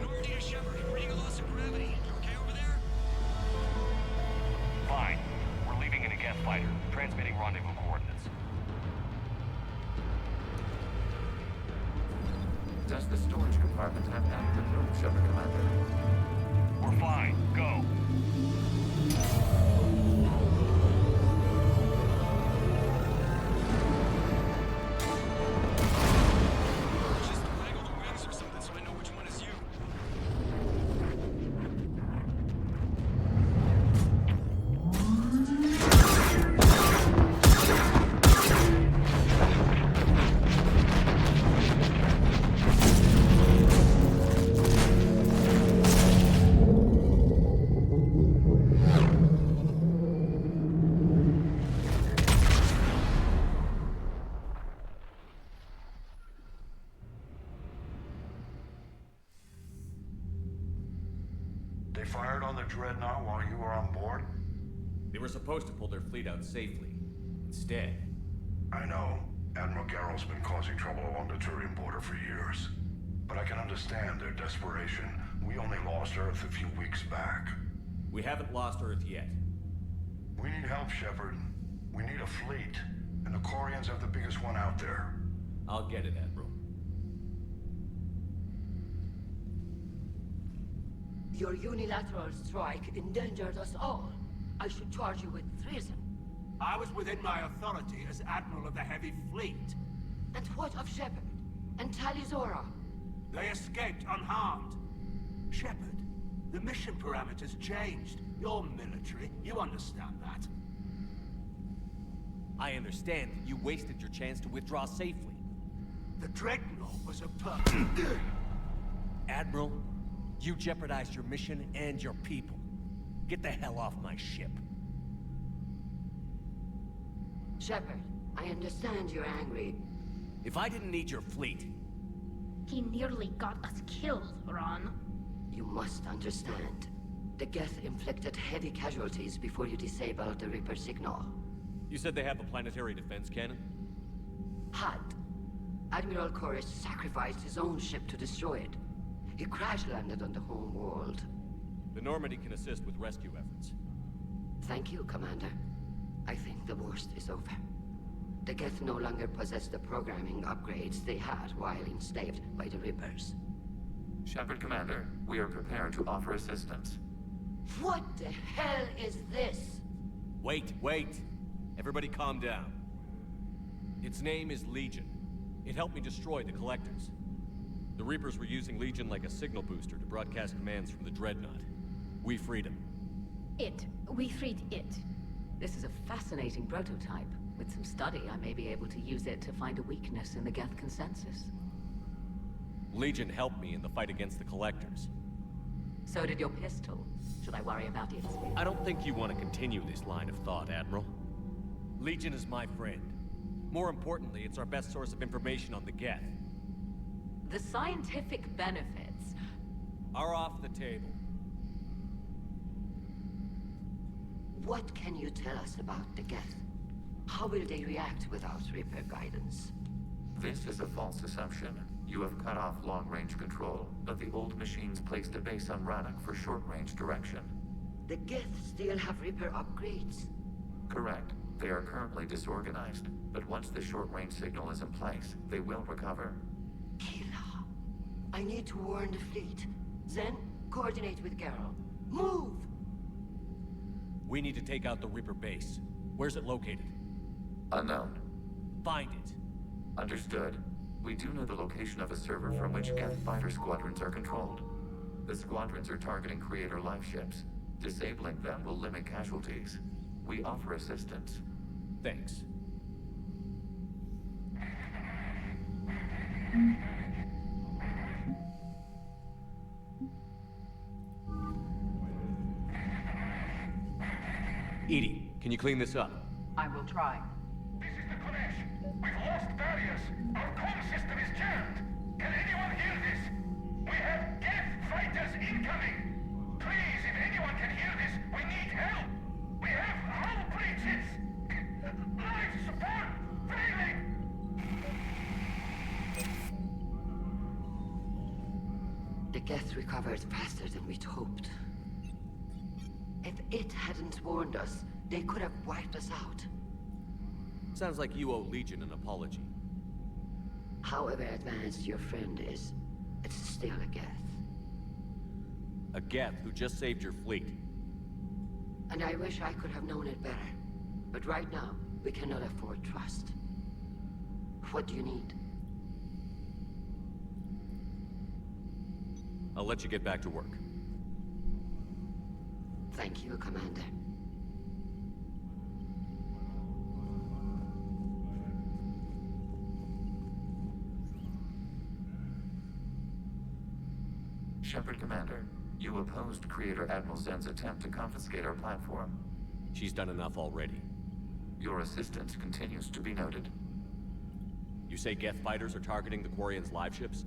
Normandy to Shepard, reading a loss of gravity. You okay over there? Fine. We're leaving in a Geth fighter, transmitting rendezvous coordinates. Does the storage compartment have adequate room, Shepard Commander? We're fine. Go. Just waggle the wings or something so I know which one is you. They fired on the Dreadnought while you were on board? They were supposed to pull their fleet out safely. Instead... I know. Admiral Garrel's been causing trouble along the Turian border for years. But I can understand their desperation. We only lost Earth a few weeks back. We haven't lost Earth yet. We need help, Shepard. We need a fleet. And the Quarians have the biggest one out there. I'll get it, Admiral. Your unilateral strike endangered us all. I should charge you with treason. I was within my authority as Admiral of the Heavy Fleet. And what of Shepard? And Talizora? They escaped unharmed. Shepard, the mission parameters changed. You're military. You understand that. I understand that you wasted your chance to withdraw safely. The Dreadnought was a Admiral, you jeopardized your mission and your people. Get the hell off my ship. Shepard, I understand you're angry. If I didn't need your fleet... He nearly got us killed, Ron. You must understand. The Geth inflicted heavy casualties before you disabled the Reaper signal. You said they have a planetary defense cannon? Had. Admiral Koris sacrificed his own ship to destroy it. He crash-landed on the home world. The Normandy can assist with rescue efforts. Thank you, Commander. I think the worst is over. The Geth no longer possess the programming upgrades they had while enslaved by the Reapers. Shepard Commander, we are prepared to offer assistance. What the hell is this? Wait. Everybody calm down. Its name is Legion. It helped me destroy the Collectors. The Reapers were using Legion like a signal booster to broadcast commands from the Dreadnought. We freed him. We freed it. This is a fascinating prototype. With some study, I may be able to use it to find a weakness in the Geth consensus. Legion helped me in the fight against the Collectors. So did your pistol. Should I worry about it? I don't think you want to continue this line of thought, Admiral. Legion is my friend. More importantly, it's our best source of information on the Geth. The scientific benefits are off the table. What can you tell us about the Geth? How will they react without Reaper guidance? This is a false assumption. You have cut off long-range control, but the old machines placed a base on Rannoch for short-range direction. The Geth still have Reaper upgrades? Correct. They are currently disorganized, but once the short-range signal is in place, they will recover. Kila, I need to warn the fleet. Then, coordinate with Geralt. Move! We need to take out the Reaper base. Where's it located? Unknown. Find it. Understood. We do know the location of a server from which Geth fighter squadrons are controlled. The squadrons are targeting Creator life ships. Disabling them will limit casualties. We offer assistance. Thanks. EDI, can you clean this up? I will try. This is the Kodesh. We've lost barriers. Our comm system is jammed. Can anyone hear this? We have Geth fighters incoming. Please, if anyone can hear this, we need help. We have hull breaches. Life support failing. The Geth recovered faster than we'd hoped. If it hadn't warned us, they could have wiped us out. Sounds like you owe Legion an apology. However advanced your friend is, it's still a Geth. A Geth who just saved your fleet. And I wish I could have known it better. But right now, we cannot afford trust. What do you need? I'll let you get back to work. Thank you, Commander. Shepard Commander, you opposed Creator Admiral Zen's attempt to confiscate our platform. She's done enough already. Your assistance continues to be noted. You say Geth fighters are targeting the Quarians' live ships?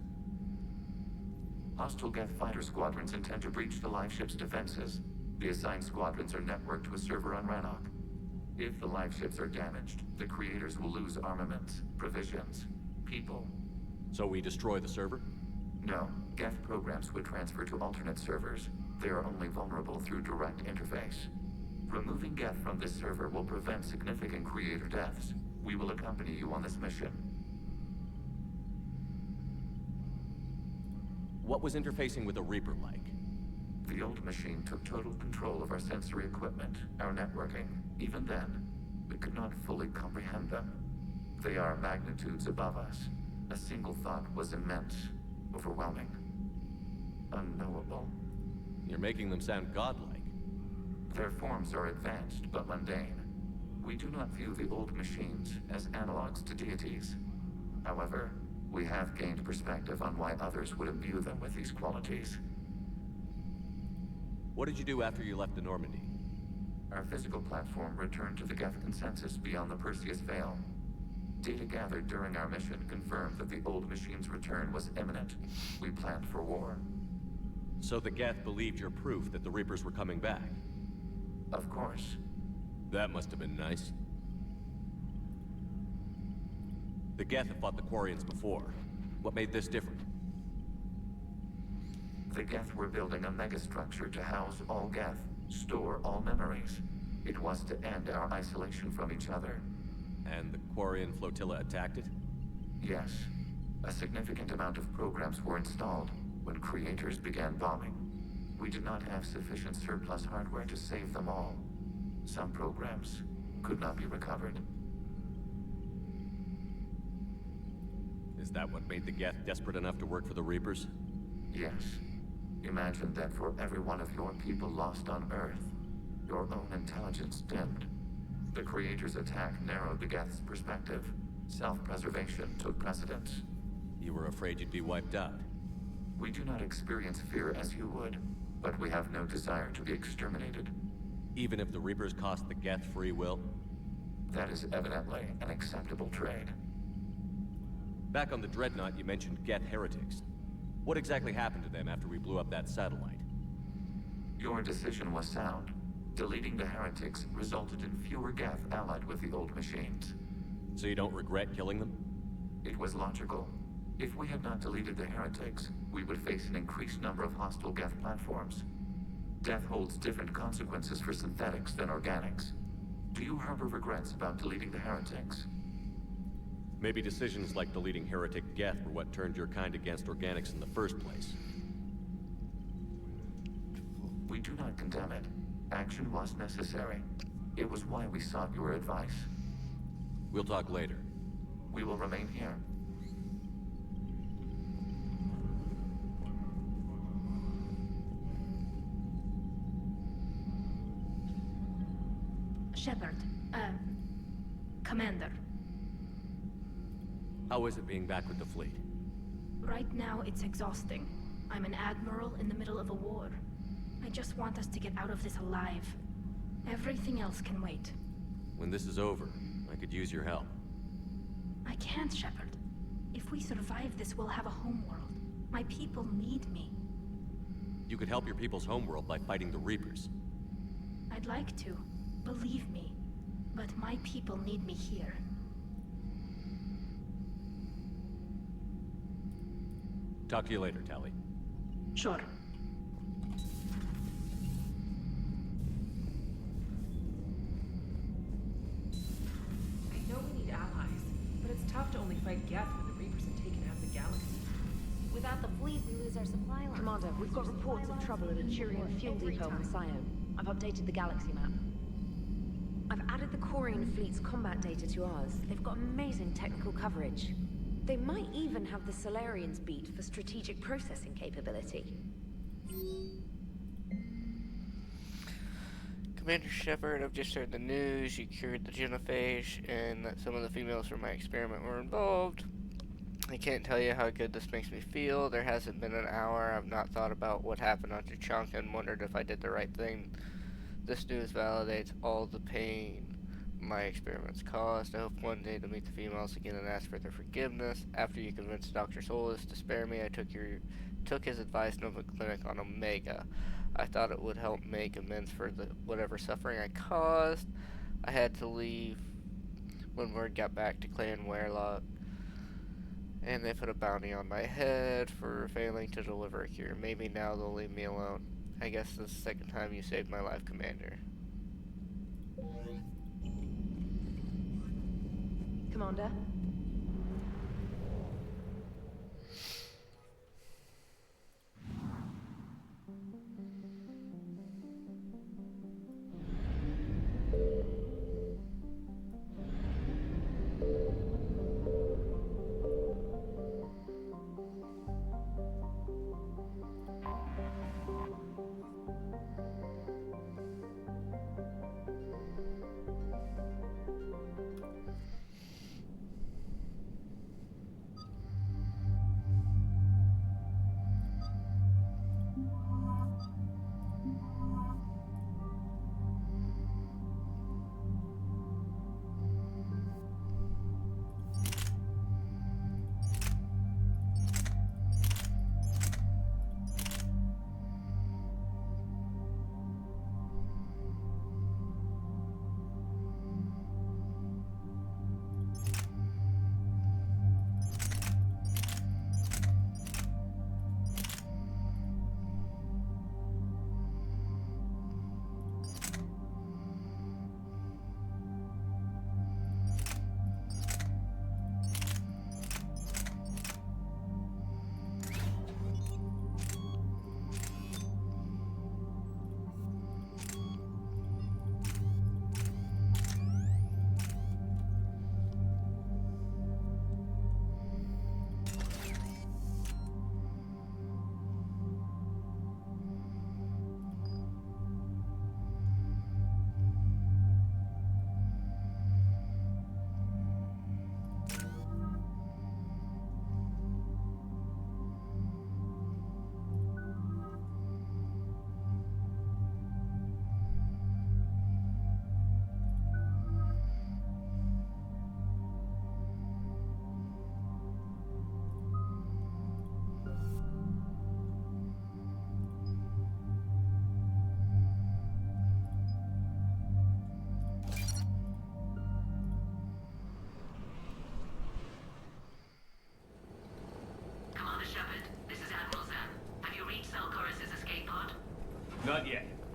Hostile Geth fighter squadrons intend to breach the live ship's defenses. The assigned squadrons are networked to a server on Rannoch. If the live ships are damaged, the Creators will lose armaments, provisions, people. So we destroy the server? No. Geth programs would transfer to alternate servers. They are only vulnerable through direct interface. Removing Geth from this server will prevent significant Creator deaths. We will accompany you on this mission. What was interfacing with a Reaper like? The old machine took total control of our sensory equipment, our networking. Even then, we could not fully comprehend them. They are magnitudes above us. A single thought was immense, overwhelming, unknowable. You're making them sound godlike. Their forms are advanced but mundane. We do not view the old machines as analogs to deities. However, we have gained perspective on why others would imbue them with these qualities. What did you do after you left the Normandy? Our physical platform returned to the Geth consensus beyond the Perseus Veil. Data gathered during our mission confirmed that the old machine's return was imminent. We planned for war. So the Geth believed your proof that the Reapers were coming back? Of course. That must have been nice. The Geth have fought the Quarians before. What made this different? The Geth were building a megastructure to house all Geth, store all memories. It was to end our isolation from each other. And the Quarian flotilla attacked it? Yes. A significant amount of programs were installed when creators began bombing. We did not have sufficient surplus hardware to save them all. Some programs could not be recovered. Is that what made the Geth desperate enough to work for the Reapers? Yes. Imagine that for every one of your people lost on Earth, your own intelligence dimmed. The Creator's attack narrowed the Geth's perspective. Self-preservation took precedence. You were afraid you'd be wiped out. We do not experience fear as you would, but we have no desire to be exterminated. Even if the Reapers cost the Geth free will? That is evidently an acceptable trade. Back on the Dreadnought, you mentioned Geth heretics. What exactly happened to them after we blew up that satellite? Your decision was sound. Deleting the heretics resulted in fewer Geth allied with the old machines. So you don't regret killing them? It was logical. If we had not deleted the heretics, we would face an increased number of hostile Geth platforms. Death holds different consequences for synthetics than organics. Do you harbor regrets about deleting the heretics? Maybe decisions like deleting heretic Geth were what turned your kind against organics in the first place. We do not condemn it. Action was necessary. It was why we sought your advice. We'll talk later. We will remain here. Shepard, Commander. How is it being back with the fleet? Right now, it's exhausting. I'm an admiral in the middle of a war. I just want us to get out of this alive. Everything else can wait. When this is over, I could use your help. I can't, Shepard. If we survive this, we'll have a homeworld. My people need me. You could help your people's homeworld by fighting the Reapers. I'd like to. Believe me. But my people need me here. Talk to you later, Tali. Sure. I know we need allies, but it's tough to only fight Geth when the Reapers have taken out the galaxy. Without the fleet, we lose our supply line. Commander, we've got reports of trouble at a Turian fuel depot on Scion. I've updated the galaxy map. I've added the Quarian fleet's combat data to ours. They've got amazing technical coverage. They might even have the Solarians beat for strategic processing capability. Commander Shepard, I've just heard the news. You cured the genophage, and that some of the females from my experiment were involved. I can't tell you how good this makes me feel. There hasn't been an hour I've not thought about what happened on Tuchanka and wondered if I did the right thing. This news validates all the pain my experiments caused. I hope one day to meet the females again and ask for their forgiveness. After you convinced Dr. Solis to spare me, I took his advice and opened a clinic on Omega. I thought it would help make amends for whatever suffering I caused. I had to leave when word got back to Clan Warlock, and they put a bounty on my head for failing to deliver a cure. Maybe now they'll leave me alone. I guess this is the second time you saved my life, Commander. Commander?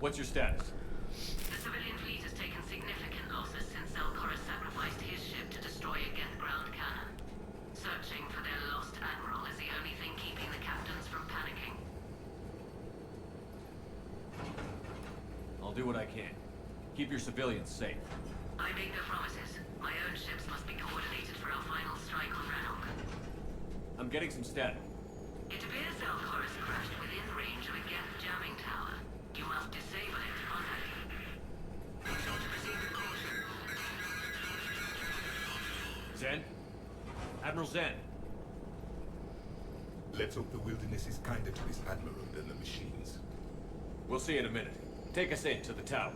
What's your status? The civilian fleet has taken significant losses since Zelkorus sacrificed his ship to destroy a Geth ground cannon. Searching for their lost admiral is the only thing keeping the captains from panicking. I'll do what I can. Keep your civilians safe. I make no promises. My own ships must be coordinated for our final strike on Rannoch. I'm getting some static. It appears Zelkorus crashed within range of a Geth jamming tower. You must disable it to contact him. Be sure to proceed with caution. Zen? Admiral Zen? Let's hope the wilderness is kinder to this admiral than the machines. We'll see in a minute. Take us in to the tower.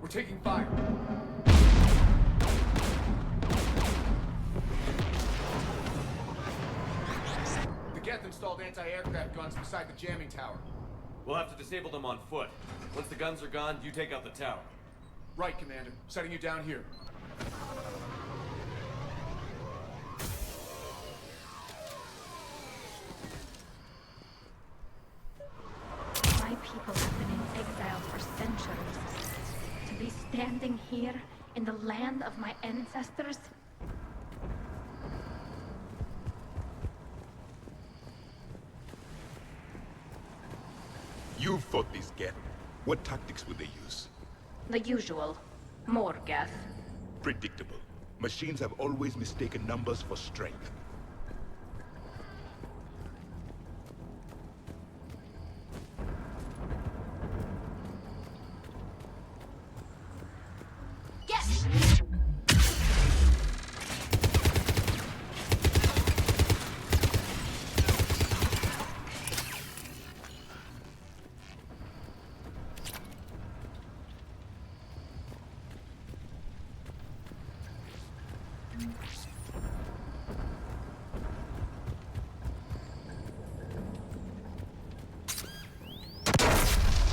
We're taking fire. The Geth installed anti-aircraft guns beside the jamming tower. We'll have to disable them on foot. Once the guns are gone, you take out the tower. Right, Commander. Setting you down here. My people have been in exile for centuries. To be standing here in the land of my ancestors? You've fought these Geth. What tactics would they use? The usual. More Geth. Predictable. Machines have always mistaken numbers for strength. Yes!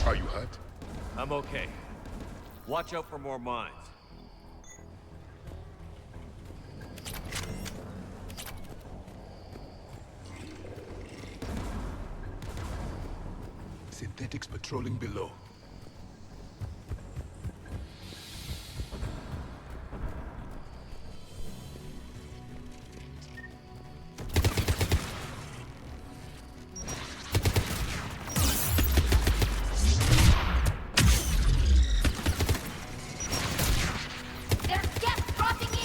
Are you hurt? I'm okay. Watch out for more mines. Synthetics patrolling below. There's Geth dropping in!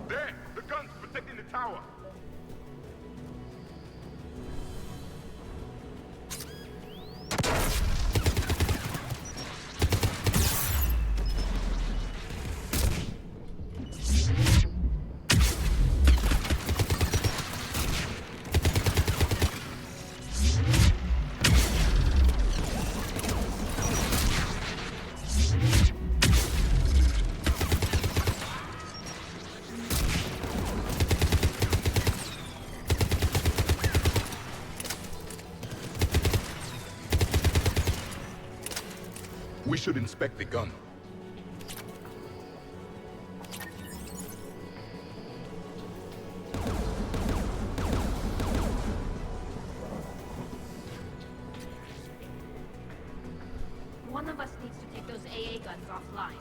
There! The guns protecting the tower! We should inspect the gun. One of us needs to take those AA guns offline.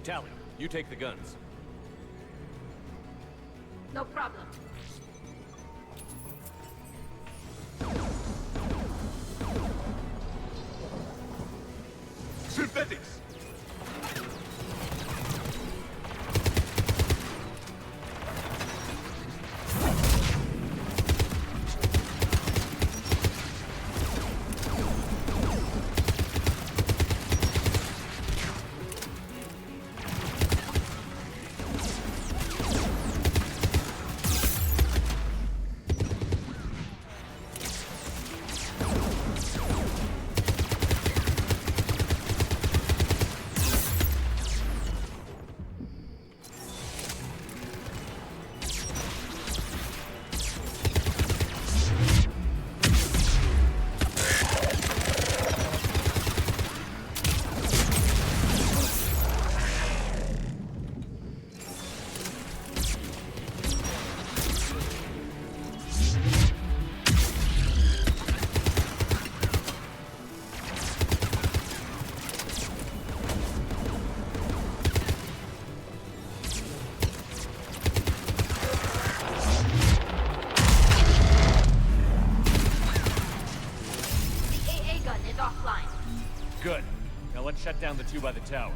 Tally, you take the guns. No problem. Synthetics! is offline. Good. Now let's shut down the two by the tower.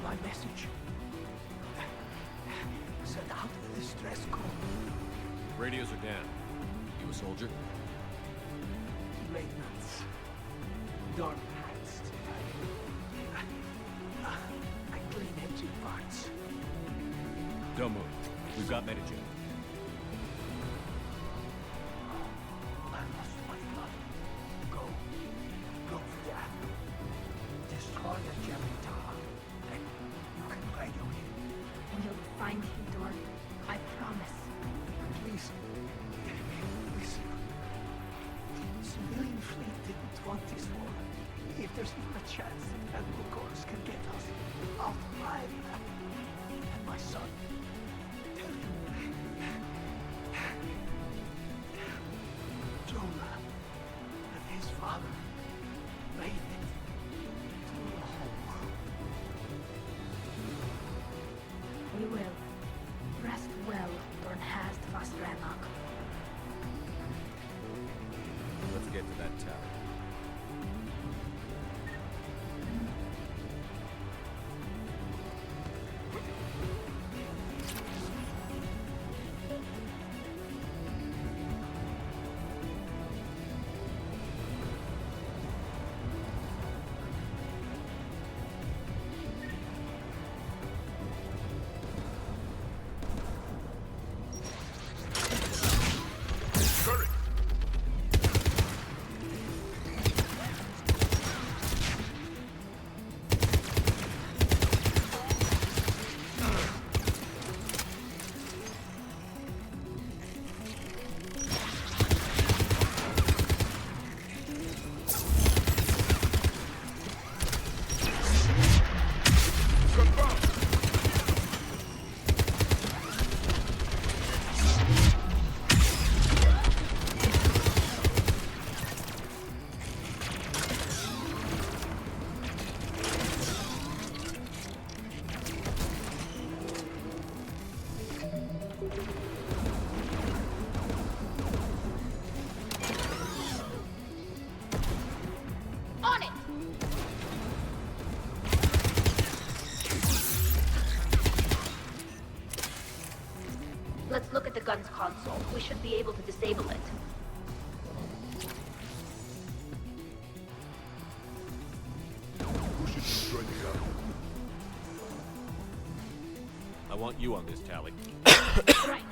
My message. Send out the distress call. Radios are down. You a soldier? Maintenance. Dark past. I clean empty parts. Don't move. We've got Medigen. I lost my blood. Go. Look for that. Destroy the German tower. Then you can radio him. We'll find him, Dorn. I promise. Please. Listen. Civilian fleet didn't want this war. If there's not a chance that Admiral Corus can get us, I'll fly and my son. Tell him. Jonah and his father made it through the whole world. We will. Rest well, Dorn hast fast Rannoch. Let's get to that tower. On it! Let's look at the gun's console. We should be able to disable it. Who should destroy the gun? I want you on this, Tally. Right.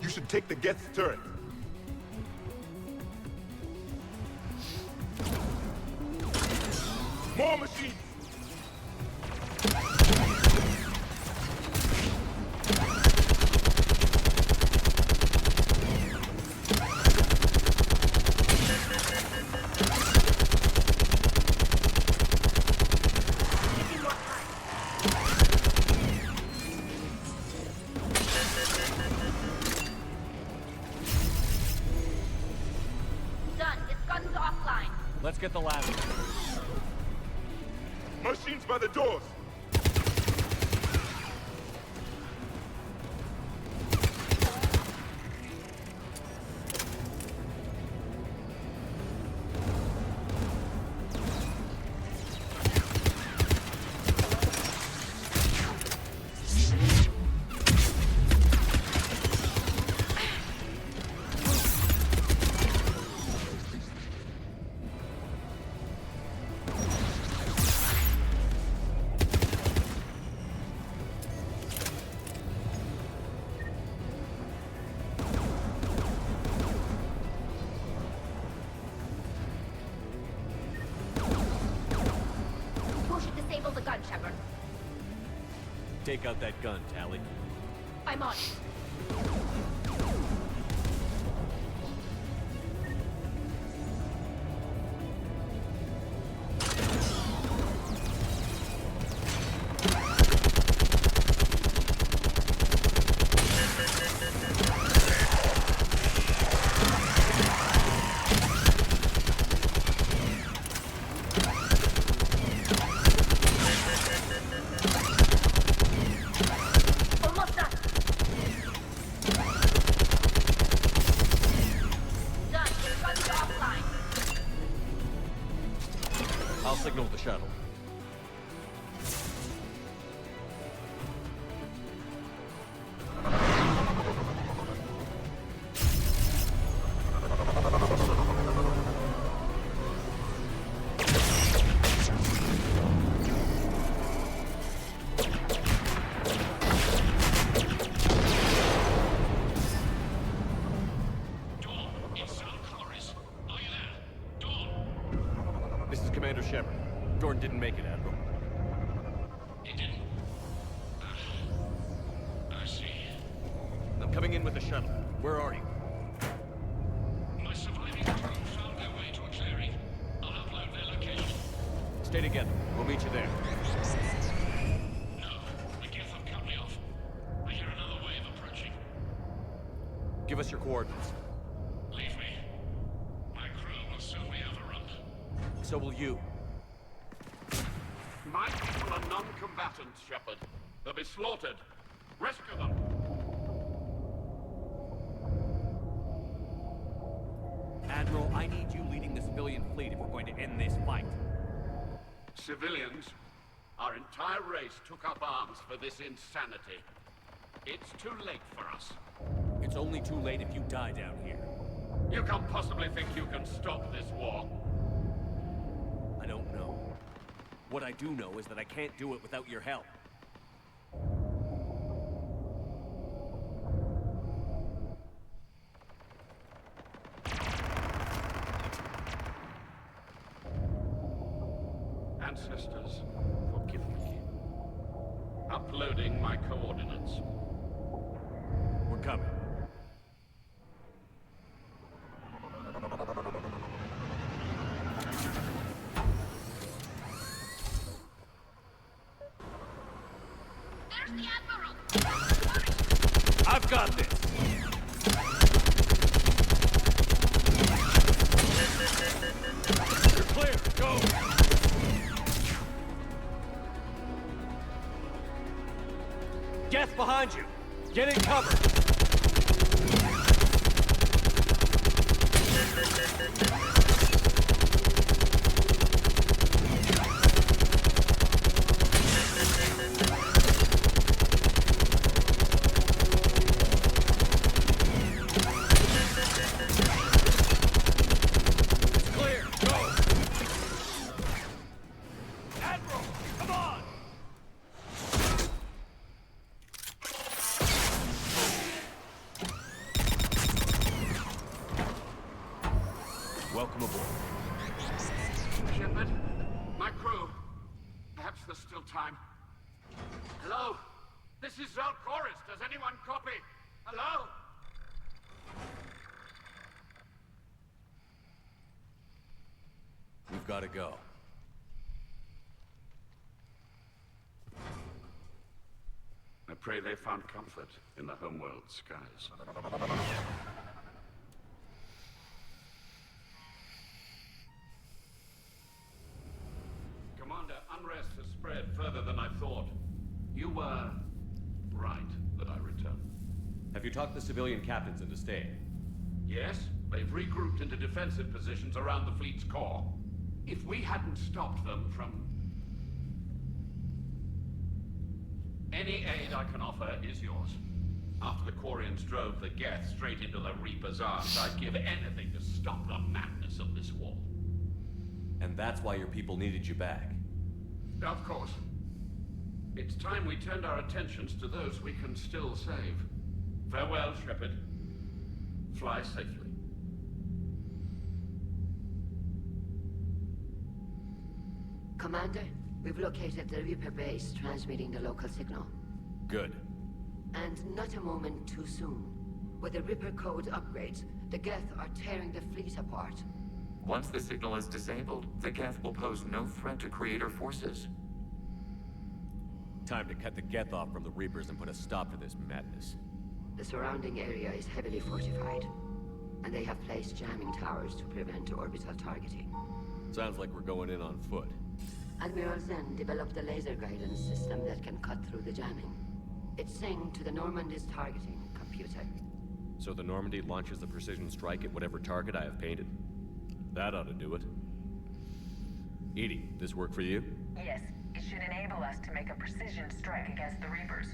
You should take the Geth's turret. More machines! Done. This gun's offline. Let's get the ladder. Machines by the doors! Disable the gun, Shepard. Take out that gun, Tally. I'm on it. Almost done. Done. Get guns offline. I'll signal the shuttle. This is Commander Shepard. Jordan didn't make it, Admiral. He didn't. I see. I'm coming in with the shuttle. Where are you? My surviving crew found their way to a clearing. I'll upload their location. Stay together. We'll meet you there. No, the Geth have cut me off. I hear another wave approaching. Give us your coordinates. Leave me. My crew will soon be overrun. So will you. My people are non-combatants, Shepard. They'll be slaughtered. Rescue them. Admiral, I need you leading the civilian fleet if we're going to end this fight. Civilians, our entire race took up arms for this insanity. It's too late for us. It's only too late if you die down here. You can't possibly think you can stop this war. I don't know. What I do know is that I can't do it without your help. Ancestors, forgive me. Uploading my coordinates. We're coming. There's the Admiral! I've got this! You're clear! Go! Geth behind you! Get in cover! It's clear! Go! Admiral! Come on! Welcome aboard. Shepard, my crew. Perhaps there's still time. Hello? This is Zal'Koris. Does anyone copy? Hello? We've got to go. I pray they found comfort in the homeworld skies. Commander, unrest has spread further than I thought. You were right that I returned. Have you talked the civilian captains into staying? Yes, they've regrouped into defensive positions around the fleet's core. If we hadn't stopped them from... Any aid I can offer is yours. After the Quarians drove the Geth straight into the Reaper's arms, I'd give anything to stop the madness of this war. And that's why your people needed you back. Of course. It's time we turned our attentions to those we can still save. Farewell, Shepard. Fly safely. Commander, We've located the Reaper base transmitting the local signal. Good. And not a moment too soon. With the Reaper code upgrades, the Geth are tearing the fleet apart. Once the signal is disabled, the Geth will pose no threat to Creator forces. Time to cut the Geth off from the Reapers and put a stop to this madness. The surrounding area is heavily fortified, and they have placed jamming towers to prevent orbital targeting. Sounds like we're going in on foot. Admiral Zen developed a laser guidance system that can cut through the jamming. It's synced to the Normandy's targeting computer. So the Normandy launches the precision strike at whatever target I have painted? That ought to do it. Edie, this work for you? Yes, it should enable us to make a precision strike against the Reapers.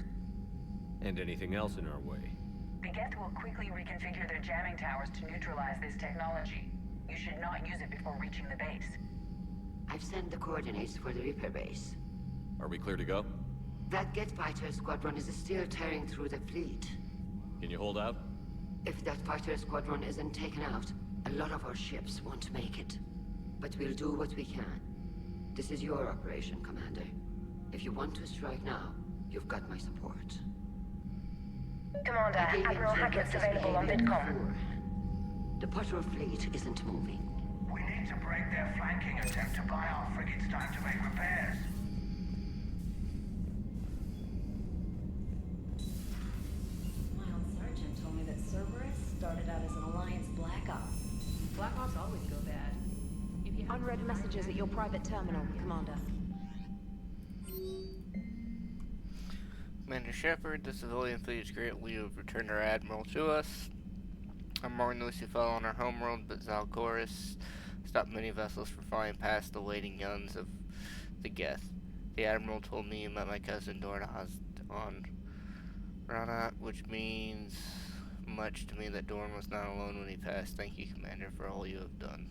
And anything else in our way? The Geth will quickly reconfigure their jamming towers to neutralize this technology. You should not use it before reaching the base. I've sent the coordinates for the Reaper base. Are we clear to go? That Geth fighter squadron is still tearing through the fleet. Can you hold out? If that fighter squadron isn't taken out, a lot of our ships won't make it. But we'll do what we can. This is your operation, Commander. If you want to strike now, you've got my support. Commander, Admiral Hackett's available on VidCom. The patrol fleet isn't moving. We need to break their flanking attempt to buy our frigates time to make repairs. My old sergeant told me that Cerberus started out as an Alliance Black Ops. Black Ops always go bad. If you Unread messages at your private terminal, Commander. Commander Shepard, the civilian fleet is great. We have returned our admiral to us. Our Martin Lucy fell on our homeworld, but Zalgoris stopped many vessels from flying past the waiting guns of the Geth. The admiral told me he met my cousin Dornaz on Ranat, which means much to me that Dorn was not alone when he passed. Thank you, Commander, for all you have done.